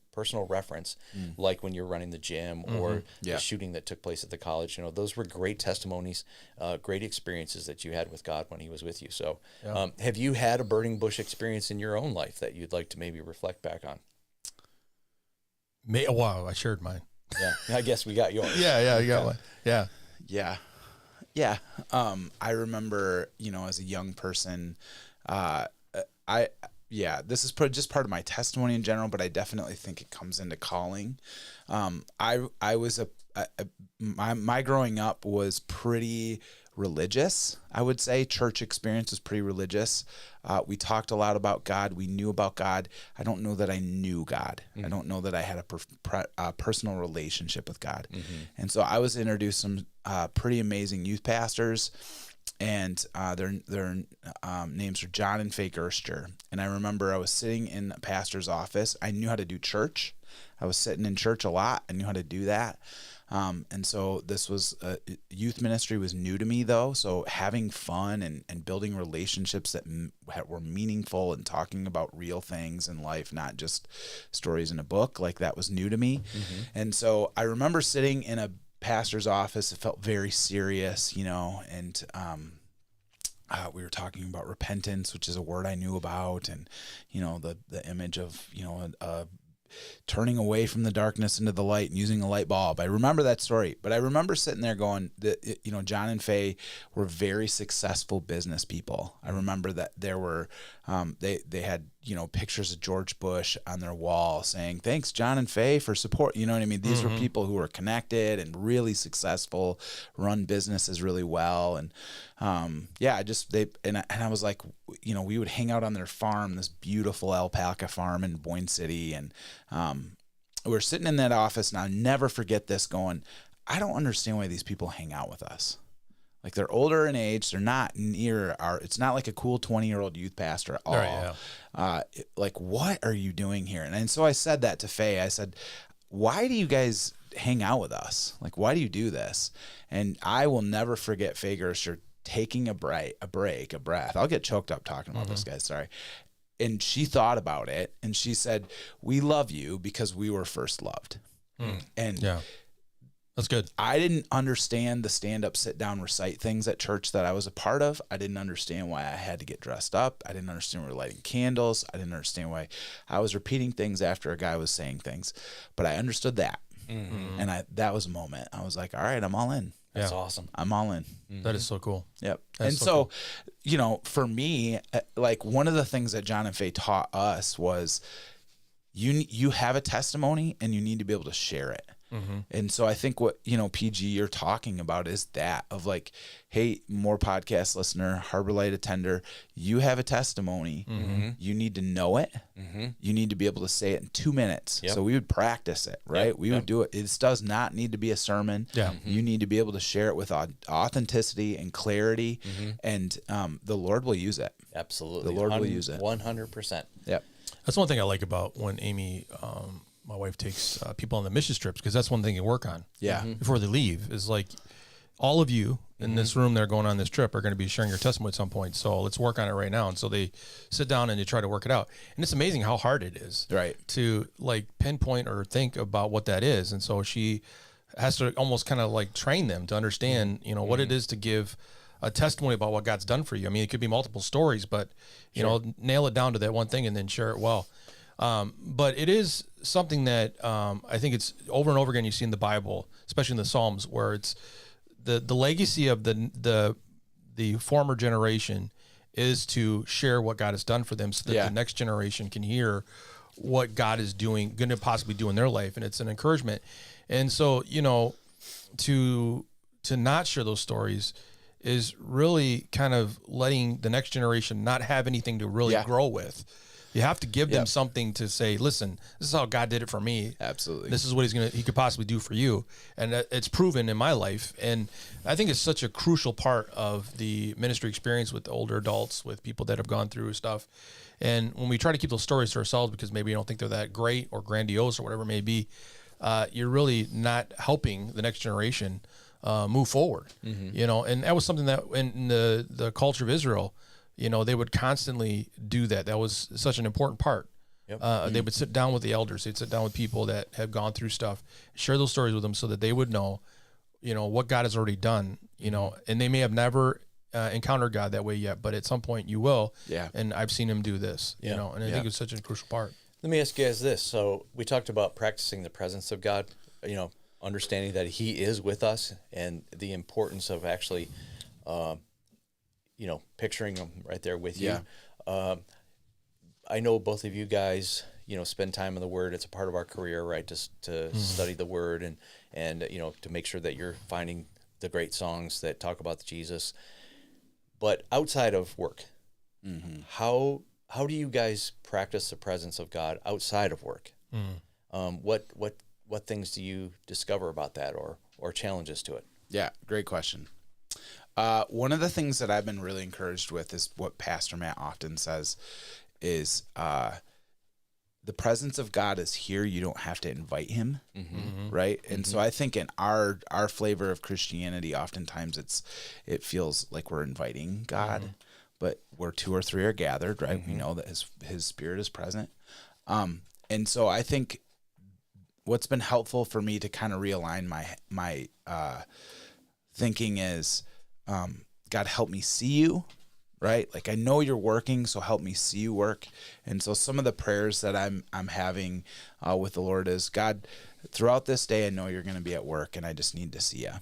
reference, like when you're running the gym or the shooting that took place at the college. Those were great testimonies, great experiences that you had with God when he was with you. So have you had a burning bush experience in your own life that you'd like to maybe reflect back on? Wow, I shared mine. Yeah, I guess we got yours. Yeah, you got one. Yeah. I remember, as a young person, this is just part of my testimony in general, but I definitely think it comes into calling. I was my growing up was pretty religious. I would say church experience was pretty religious. We talked a lot about God. We knew about God. I don't know that I knew God. I don't know that I had a personal relationship with God. And so I was introduced to some pretty amazing youth pastors. And their names are John and Faye Gerster. And I remember I was sitting in a pastor's office. I knew how to do church. I was sitting in church a lot. I knew how to do that. And so this was youth ministry was new to me, though. So having fun and building relationships that were meaningful and talking about real things in life, not just stories in a book, like that was new to me. And so I remember sitting in a pastor's office. It felt very serious, and we were talking about repentance, which is a word I knew about, and the image of turning away from the darkness into the light and using a light bulb. I remember that story, but I remember sitting there going, John and Faye were very successful business people. I remember that there were, they had, pictures of George Bush on their wall saying, "Thanks, John and Faye, for support." You know what I mean? These were people who were connected and really successful, run businesses really well. And, I was like, we would hang out on their farm, this beautiful alpaca farm in Boyne City. And, we were sitting in that office, and I'll never forget this, going, I don't understand why these people hang out with us. Like, they're older in age. They're not near it's not like a cool 20-year-old youth pastor at all. Right, yeah. Like, what are you doing here? And so I said that to Faye. I said, why do you guys hang out with us? Like, why do you do this? And I will never forget Faye Gerster taking a breath. I'll get choked up talking about this, guys. Sorry. And she thought about it, and she said, "We love you because we were first loved." And yeah, that's good. I didn't understand the stand-up, sit-down, recite things at church that I was a part of. I didn't understand why I had to get dressed up. I didn't understand why we were lighting candles. I didn't understand why I was repeating things after a guy was saying things. But I understood that. And that was a moment. I was like, all right, I'm all in. That's awesome. I'm all in. That is so cool. Yep. That's and so cool. For me, like, one of the things that John and Faye taught us was you have a testimony and you need to be able to share it. And so I think what, PG, you're talking about is that of like, hey, More podcast listener, Harbor Light attender, you have a testimony. You need to know it. You need to be able to say it in 2 minutes. Yep. So we would practice it, right? We would do it. It does not need to be a sermon. Yeah. You need to be able to share it with authenticity and clarity, and the Lord will use it. Absolutely. The Lord will use it. 100%. Yep. That's one thing I like about when Amy, my wife, takes people on the mission trips, because that's one thing you work on. Yeah. Before they leave is like, all of you in this room that are going on this trip are going to be sharing your testimony at some point. So let's work on it right now. And so they sit down and they try to work it out. And it's amazing how hard it is to like pinpoint or think about what that is. And so she has to almost kind of like train them to understand, what it is to give a testimony about what God's done for you. I mean, it could be multiple stories, but nail it down to that one thing and then share it well. But it is something that I think it's over and over again you see in the Bible, especially in the Psalms, where it's the legacy of the former generation is to share what God has done for them, so that the next generation can hear what God is going to possibly do in their life, and it's an encouragement. And so to not share those stories is really kind of letting the next generation not have anything to really grow with. You have to give them something to say, listen, this is how God did it for me. Absolutely. This is what he could possibly do for you. And it's proven in my life. And I think it's such a crucial part of the ministry experience with older adults, with people that have gone through stuff. And when we try to keep those stories to ourselves because maybe we don't think they're that great or grandiose or whatever it may be, you're really not helping the next generation move forward. You know, and that was something that in the culture of Israel, you know, they would constantly do that. That was such an important part. They would sit down with the elders. They'd sit down with people that have gone through stuff, share those stories with them so that they would know, you know, what God has already done, you know, and they may have never encountered God that way yet, but at some point you will. Yeah. And I've seen him do this, you know, and I think it's such a crucial part. Let me ask you guys this. So we talked about practicing the presence of God, you know, understanding that he is with us and the importance of actually, you know, picturing him right there with you. I know both of you guys, you know, spend time in the Word. It's a part of our career, right? Just to study the Word and you know, to make sure that you're finding the great songs that talk about Jesus. But outside of work, how do you guys practice the presence of God outside of work? What things do you discover about that or challenges to it? Yeah, great question. One of the things that I've been really encouraged with is what Pastor Matt often says is the presence of God is here. You don't have to invite him, right? And so I think in our flavor of Christianity, oftentimes it feels like we're inviting God, but where 2 or 3 are gathered, right? We know that his Spirit is present. And so I think what's been helpful for me to kind of realign my thinking is, God, help me see you, right? Like I know you're working, so help me see you work. And so some of the prayers that I'm having with the Lord is, God, throughout this day, I know you're going to be at work, and I just need to see you.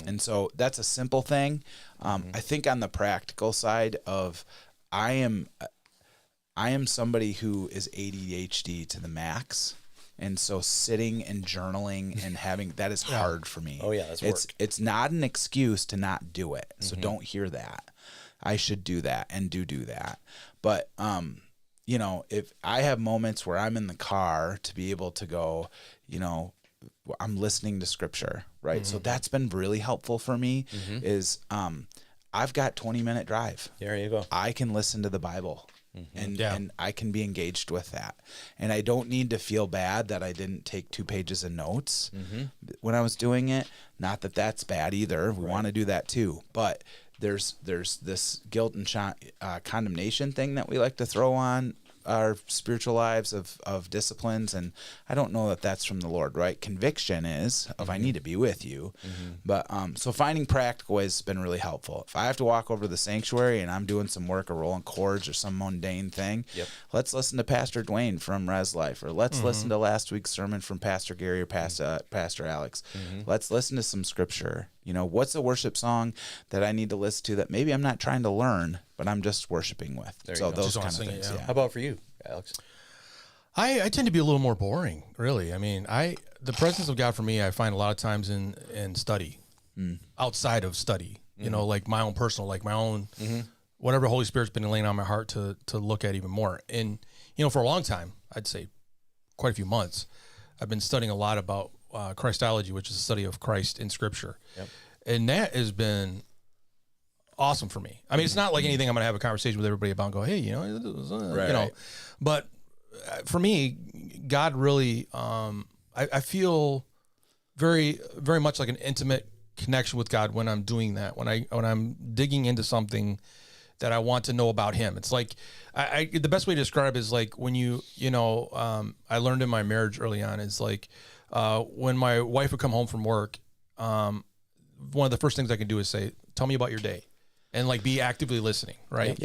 And so that's a simple thing. I think on the practical side of, I am somebody who is ADHD to the max. And so sitting and journaling and having that is hard for me. Oh yeah, that's work. It's not an excuse to not do it. So don't hear that. I should do that and do that. But you know, if I have moments where I'm in the car to be able to go, you know, I'm listening to scripture, right? So that's been really helpful for me is I've got 20-minute drive. There you go. I can listen to the Bible. And I can be engaged with that. And I don't need to feel bad that I didn't take 2 pages of notes when I was doing it. Not that that's bad either. We want to do that too. But there's this guilt and condemnation thing that we like to throw on our spiritual lives of disciplines, and I don't know that that's from the Lord, right? Conviction is of I need to be with you, but so finding practical ways has been really helpful. If I have to walk over to the sanctuary and I'm doing some work or rolling chords or some mundane thing, let's listen to Pastor Dwayne from Res Life, or let's listen to last week's sermon from Pastor Gary or Pastor Alex. Let's listen to some scripture. You know, what's a worship song that I need to listen to that maybe I'm not trying to learn, but I'm just worshiping with? So those kind of things. How about for you, Alex? I tend to be a little more boring, really. I mean, the presence of God for me, I find a lot of times in study, outside of study. You know, like my own personal, like my own, whatever the Holy Spirit's been laying on my heart to look at even more. And you know, for a long time, I'd say quite a few months, I've been studying a lot about Christology, which is the study of Christ in Scripture. And that has been awesome for me. I mean, it's not like anything I'm going to have a conversation with everybody about and go, hey, you know, you know, but for me, God really, I feel very, very much like an intimate connection with God when I'm doing that, when I'm digging into something that I want to know about him. It's like, the best way to describe it is like when you know, I learned in my marriage early on is like, when my wife would come home from work, one of the first things I can do is say, tell me about your day, and like be actively listening. Right.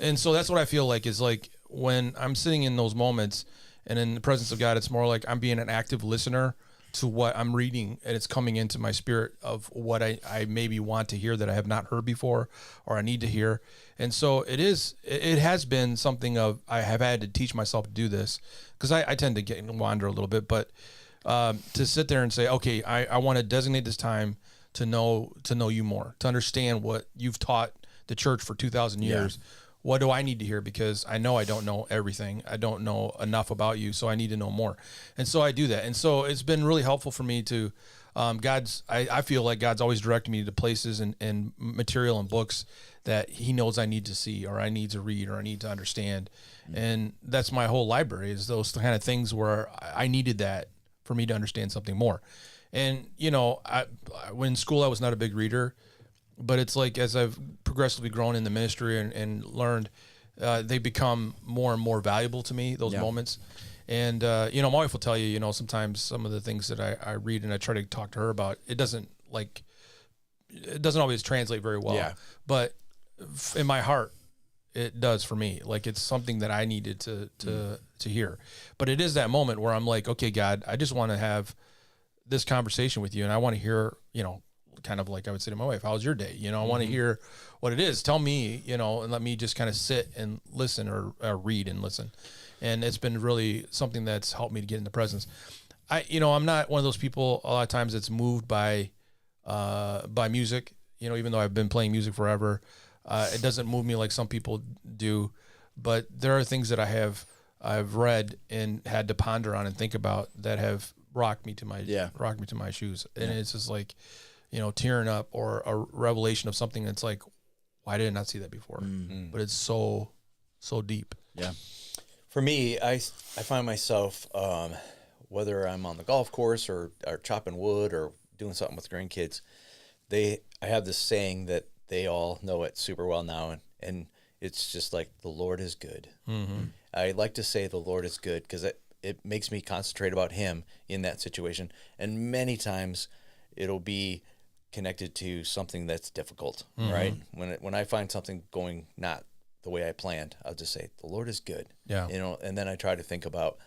And so that's what I feel like is like when I'm sitting in those moments and in the presence of God, it's more like I'm being an active listener to what I'm reading, and it's coming into my spirit of what I maybe want to hear that I have not heard before or I need to hear. And so it has been something of, I have had to teach myself to do this because I tend to wander a little bit, but to sit there and say, okay, I want to designate this time to know you more, to understand what you've taught the church for 2,000 years. What do I need to hear? Because I know I don't know everything. I don't know enough about you, so I need to know more. And so I do that. And so it's been really helpful for me to, I feel like God's always directed me to places and material and books that he knows I need to see, or I need to read, or I need to understand. And that's my whole library, is those kind of things where I needed that for me to understand something more. And, you know, when in school, I was not a big reader, but it's like, as I've progressively grown in the ministry and learned, they become more and more valuable to me, those moments. And, you know, my wife will tell you, you know, sometimes some of the things that I read and I try to talk to her about, it doesn't always translate very well, but in my heart, it does for me. Like, it's something that I needed to hear. But it is that moment where I'm like, okay, God, I just want to have this conversation with you. And I want to hear, you know, kind of like I would say to my wife, how's your day? You know, I want to hear what it is. Tell me, you know, and let me just kind of sit and listen, or read and listen. And it's been really something that's helped me to get in the presence. I'm not one of those people a lot of times that's moved by music, you know, even though I've been playing music forever. It doesn't move me like some people do, but there are things that I've read and had to ponder on and think about that have rocked me to my shoes. And it's just like, you know, tearing up, or a revelation of something that's like, why did I not see that before? But it's so deep. Yeah. For me, I find myself, whether I'm on the golf course or chopping wood or doing something with grandkids, I have this saying that they all know it super well now, and it's just like, the Lord is good. I like to say the Lord is good because it makes me concentrate about him in that situation. And many times it'll be connected to something that's difficult, right? When I find something going not the way I planned, I'll just say, the Lord is good. Yeah. You know, and then I try to think about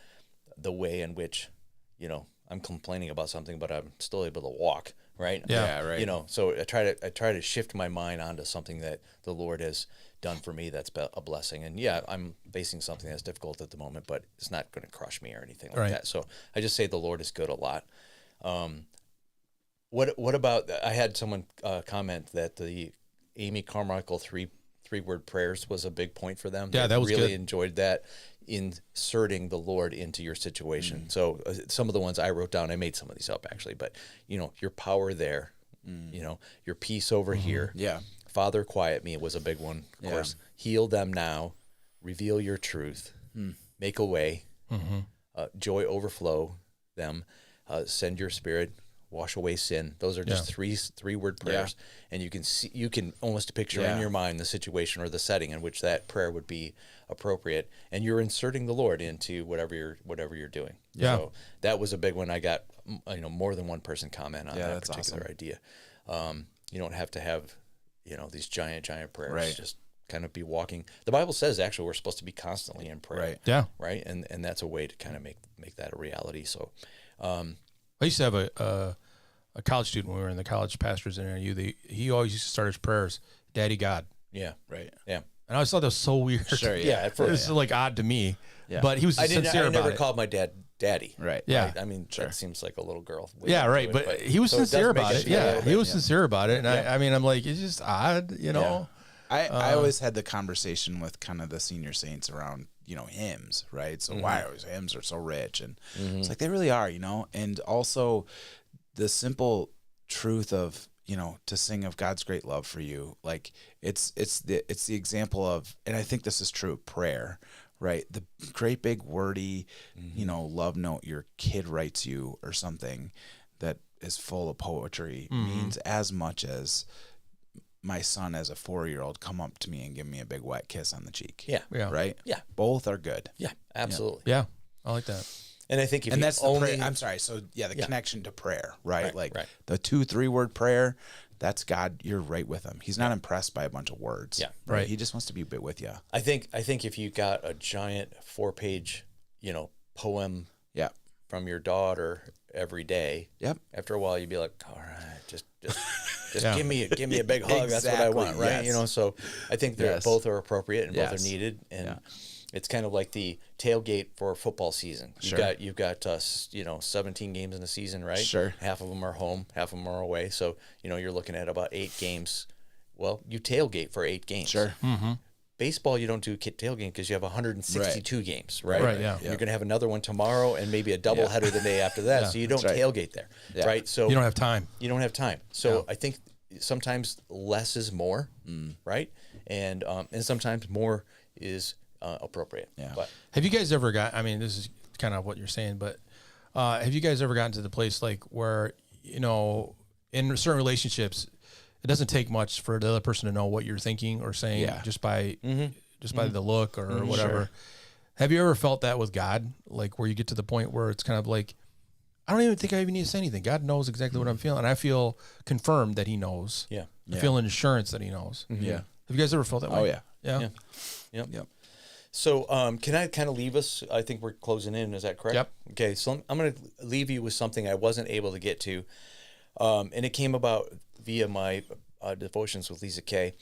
the way in which, you know, I'm complaining about something, but I'm still able to walk, right? Yeah, right. You know, so I try to shift my mind onto something that the Lord has done for me that's a blessing. And yeah, I'm facing something that's difficult at the moment, but it's not going to crush me or anything like that. So I just say the Lord is good a lot. What about, I had someone comment that the Amy Carmichael three-word prayers was a big point for them. Yeah, that was really good. Enjoyed that, inserting the Lord into your situation. So some of the ones I wrote down, I made some of these up actually, but you know, your power there, you know, your peace over here. Yeah. Father, quiet me was a big one, of course. Heal them now, reveal your truth, make a way, joy overflow them, send your spirit, wash away sin. Those are just three-word prayers, and you can almost picture in your mind the situation or the setting in which that prayer would be appropriate, and you're inserting the Lord into whatever you're doing. Yeah. So that was a big one. I got more than one person comment on that particular idea. You don't have to have these giant prayers. Right. Just kind of be walking. The Bible says actually we're supposed to be constantly in prayer. Right. Yeah. Right. And that's a way to kind of make that a reality. So. I used to have a college student when we were in the college pastors interview. He always used to start his prayers, Daddy God. Yeah. Right. Yeah. And I always thought that was so weird. Sure. Yeah. At first, it was like odd to me. Yeah. But he was sincere about it. I never called my dad Daddy. Right. Yeah. Right? I mean, that seems like a little girl. Yeah. Right. But he was sincere about it. Yeah. He was sincere about it. And I mean, I'm like, it's just odd, you know. Yeah. I always had the conversation with kind of the senior saints around, hymns, right? So why always hymns are so rich? And it's like, they really are, and also the simple truth of, to sing of God's great love for you. Like it's the example of, and I think this is true of prayer, right? The great big wordy, love note your kid writes you or something that is full of poetry means as much as my son as a 4-year-old come up to me and give me a big wet kiss on the cheek. Yeah. Right? Yeah. Both are good. Yeah, absolutely. Yeah. I like that. And I think if that's the prayer. I'm sorry. So the connection to prayer, right? The 2-3 word prayer, that's God. You're right with him. He's not impressed by a bunch of words. Yeah. Right. He just wants to be a bit with you. I think if you got a giant 4-page, poem from your daughter every day, after a while you'd be like, all right, just Just give me a big hug. That's what I want, right? Yes. You know, so I think they're both are appropriate and both Yes. are needed, and it's kind of like the tailgate for football season. You've got 17 games in the season, right? Sure. Half of them are home, half of them are away. So you're looking at about 8 games. Well, you tailgate for 8 games. Sure. Baseball, you don't do tailgate because you have 162 games, right? Right, yeah. You're going to have another one tomorrow and maybe a doubleheader the day after that. So you don't tailgate there, right? So You don't have time. You don't have time. So I think sometimes less is more, right? And sometimes more is appropriate. Yeah. But Have you guys ever got, I mean, this is kind of what you're saying, but have you guys ever gotten to the place like where, in certain relationships, it doesn't take much for the other person to know what you're thinking or saying just by the look or whatever. Sure. Have you ever felt that with God? Like where you get to the point where it's kind of like, I don't even think I even need to say anything. God knows exactly what I'm feeling. And I feel confirmed that he knows. Yeah. I feel an assurance that he knows. Yeah. Have you guys ever felt that way? Oh, yeah. Yeah. Yep. So can I kind of leave us? I think we're closing in. Is that correct? Yep. Okay. So I'm going to leave you with something I wasn't able to get to. And it came about via my devotions with Lisa Kay.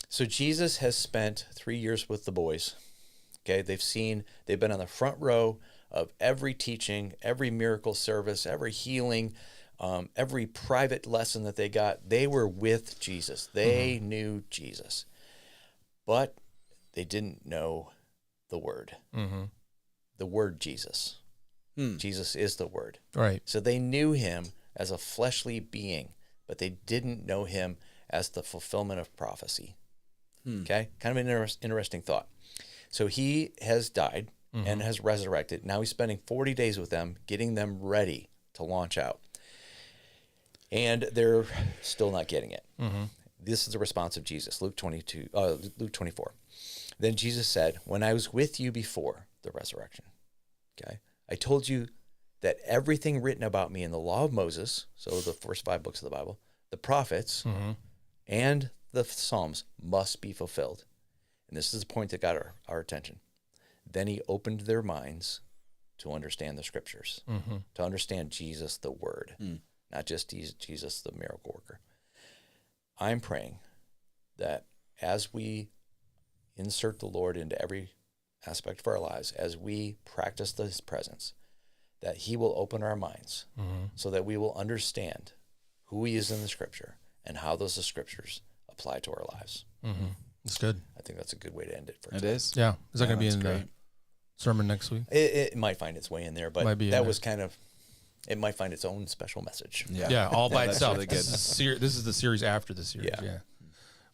So Jesus has spent 3 years with the boys. Okay. They've been on the front row of every teaching, every miracle service, every healing, every private lesson that they got. They were with Jesus. They knew Jesus, but they didn't know the word. The word Jesus. Jesus is the word. Right. So they knew him as a fleshly being, but they didn't know him as the fulfillment of prophecy. Okay? Kind of an interesting thought. So he has died and has resurrected. Now he's spending 40 days with them, getting them ready to launch out. And they're still not getting it. This is the response of Jesus, Luke 24. Then Jesus said, when I was with you before the resurrection, okay, I told you that everything written about me in the law of Moses, so the first 5 books of the Bible, the prophets, and the Psalms must be fulfilled. And this is the point that got our attention. Then he opened their minds to understand the scriptures, to understand Jesus, the word, not just Jesus, the miracle worker. I'm praying that as we insert the Lord into every aspect of our lives, as we practice his presence, that he will open our minds so that we will understand who he is in the scripture and how those scriptures apply to our lives. That's good. I think that's a good way to end it for It today. is. Yeah. Is that going to be in great. the sermon next week? It might find its way in there, but Might be in that there. was kind of, it might find its own special message. Yeah, all by that's itself. really good. This is the series after the series. Yeah. Yeah.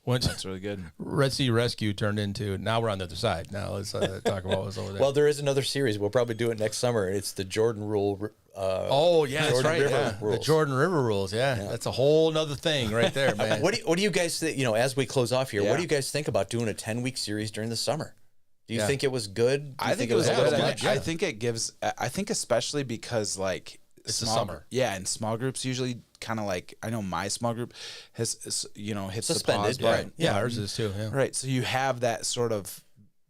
Once That's really good. Red Sea Rescue turned into, now we're on the other side. Now let's talk about what's over there. Well, there is another series. We'll probably do it next summer. It's the Jordan Rule. Oh yeah, that's Jordan right. River Yeah. The rules. Jordan River rules. Yeah, that's a whole nother thing right there, man. What do you guys think? As we close off here, Yeah. what do you guys think about doing a 10-week series during the summer? Do you think it was good? Do you I think it was a good. little I much? think it gives. I think especially because like It's the summer. Yeah, and small groups usually kind of like, I know my small group has hits Suspended, the pause right. button. Yeah, ours is too. Yeah. Right. So you have that sort of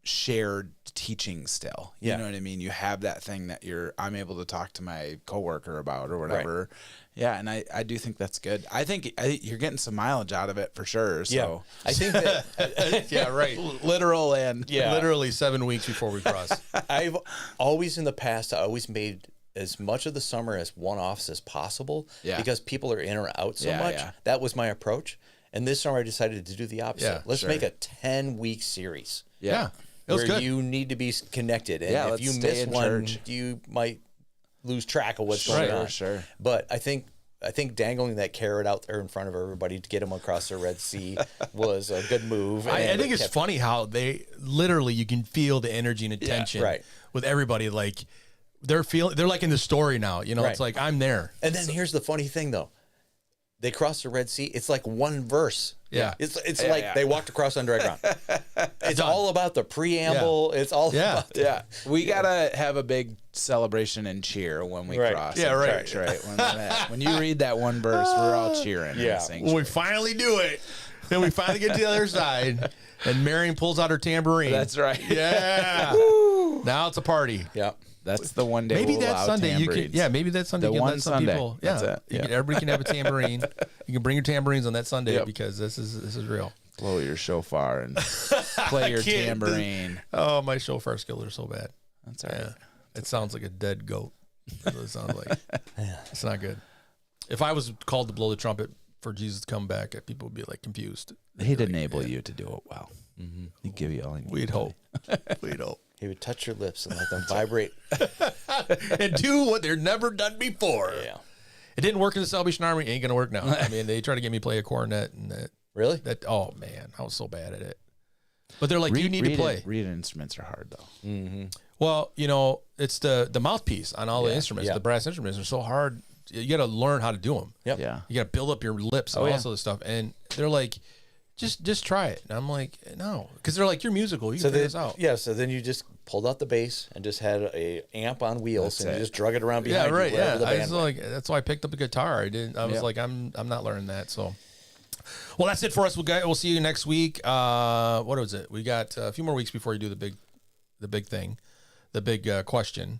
shared teaching still. You Yeah. know what I mean? You have that thing that I'm able to talk to my coworker about or whatever. Yeah, and I do think that's good. I think you're getting some mileage out of it for sure. So I think that Yeah, right. literal and Literally 7 weeks before we cross. I've always in the past, I always made as much of the summer as one-offs as possible because people are in or out so much. Yeah. That was my approach. And this summer I decided to do the opposite. Yeah, Let's sure. make a 10-week series. Yeah. It was where good. you need to be connected. And Yeah, if let's you stay miss in one, church. you might lose track of what's going on. Sure. But I think dangling that carrot out there in front of everybody to get them across the Red Sea was a good move. I And think it it's kept- funny how they literally, you can feel the energy and attention right. with everybody. Like they're like in the story now, Right. it's like, I'm there. And then here's the funny thing, though. They crossed the Red Sea. It's like one verse. Yeah. It's like they walked across on dry ground. It's all about the preamble. Yeah. It's all Yeah. about we gotta have a big celebration and cheer when we Right. cross. Yeah, in right. church, right. When you read that one verse, we're all cheering. Yeah. And sing. When we finally do it, then we finally get to the other side, and Marion pulls out her tambourine. That's right. Yeah. Now it's a party. Yep. That's the one day. Maybe we'll that allow Sunday you tambourines. can. Yeah, maybe that Sunday The you can one let some Sunday. people. That's Yeah, it. Yeah. everybody can have a tambourine. You can bring your tambourines on that Sunday Yep. because this is real. Blow your shofar and play your can't. tambourine. Oh, my shofar skills are so bad. That's all right. Yeah, it sounds like a dead goat. That's what it sounds like. It's not good. If I was called to blow the trumpet for Jesus to come back, people would be like confused. He'd enable you to do it well. He'd give you all you need. We'd hope. We'd hope. He would touch your lips and let them vibrate. And do what they're never done before. Yeah. It didn't work in the Salvation Army. Ain't gonna work now. I mean, they tried to get me to play a cornet, and Really? oh man, I was so bad at it. But they're like, you need to play. Reed instruments are hard though. Mm-hmm. Well, it's the mouthpiece on all the instruments. Yeah. The brass instruments are so hard. You got to learn how to do them. Yep. Yeah. You got to build up your lips and all this other stuff. And they're like, just try it. And I'm like, no, because they're like, you're musical. You can figure this out. Yeah. So then you just pulled out the bass and just had a amp on wheels, and you just drug it around Yeah, behind right. you. wherever Yeah, the I band was went. like, that's why I picked up the guitar. I was like, I'm not learning that. So, well, that's it for us. We'll see you next week. What was it? We got a few more weeks before you do the big thing, the big question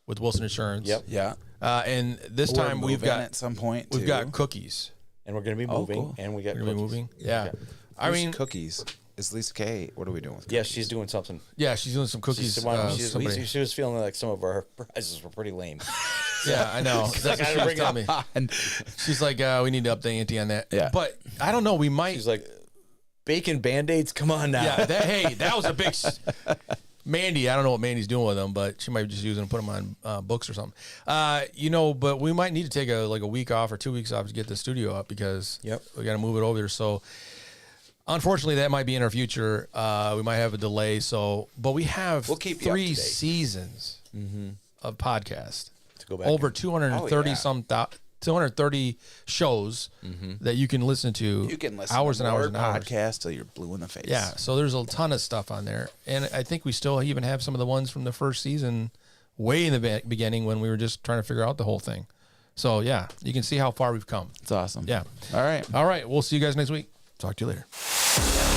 with Wilson Insurance. Yep. Yeah. And this We're time we've moving got at some point. we've too. got cookies. And we're going to be moving, cool. and we got We're gonna be cookies. moving. Yeah. I Who's mean, cookies. Is Lisa Kay? What are we doing with Yeah, cookies? she's doing something. yeah, she's doing some She cookies. said, why don't somebody- she was feeling like some of our prizes were pretty lame. yeah, I know. That's what she was telling me. And She's like, we need to up the ante on that. Yeah. But I don't know. We might. She's like, bacon Band-Aids? Come on now. Yeah, that was a big. Mandy, I don't know what Mandy's doing with them, but she might be just using them, put them on books or something. But we might need to take a week off or 2 weeks off to get the studio up because we got to move it over there. So unfortunately, that might be in our future. We might have a delay. So, but we have We'll keep you up to 3 date. seasons of podcast, To go back over and- 230 230 shows that you can listen to. you can listen hours to and more hours and hours. podcasts till you're blue in the face. Yeah, so there's a ton of stuff on there, and I think we still even have some of the ones from the first season, way in the beginning when we were just trying to figure out the whole thing. So yeah, you can see how far we've come. It's awesome. Yeah. All right. All right, we'll see you guys next week. Talk to you later.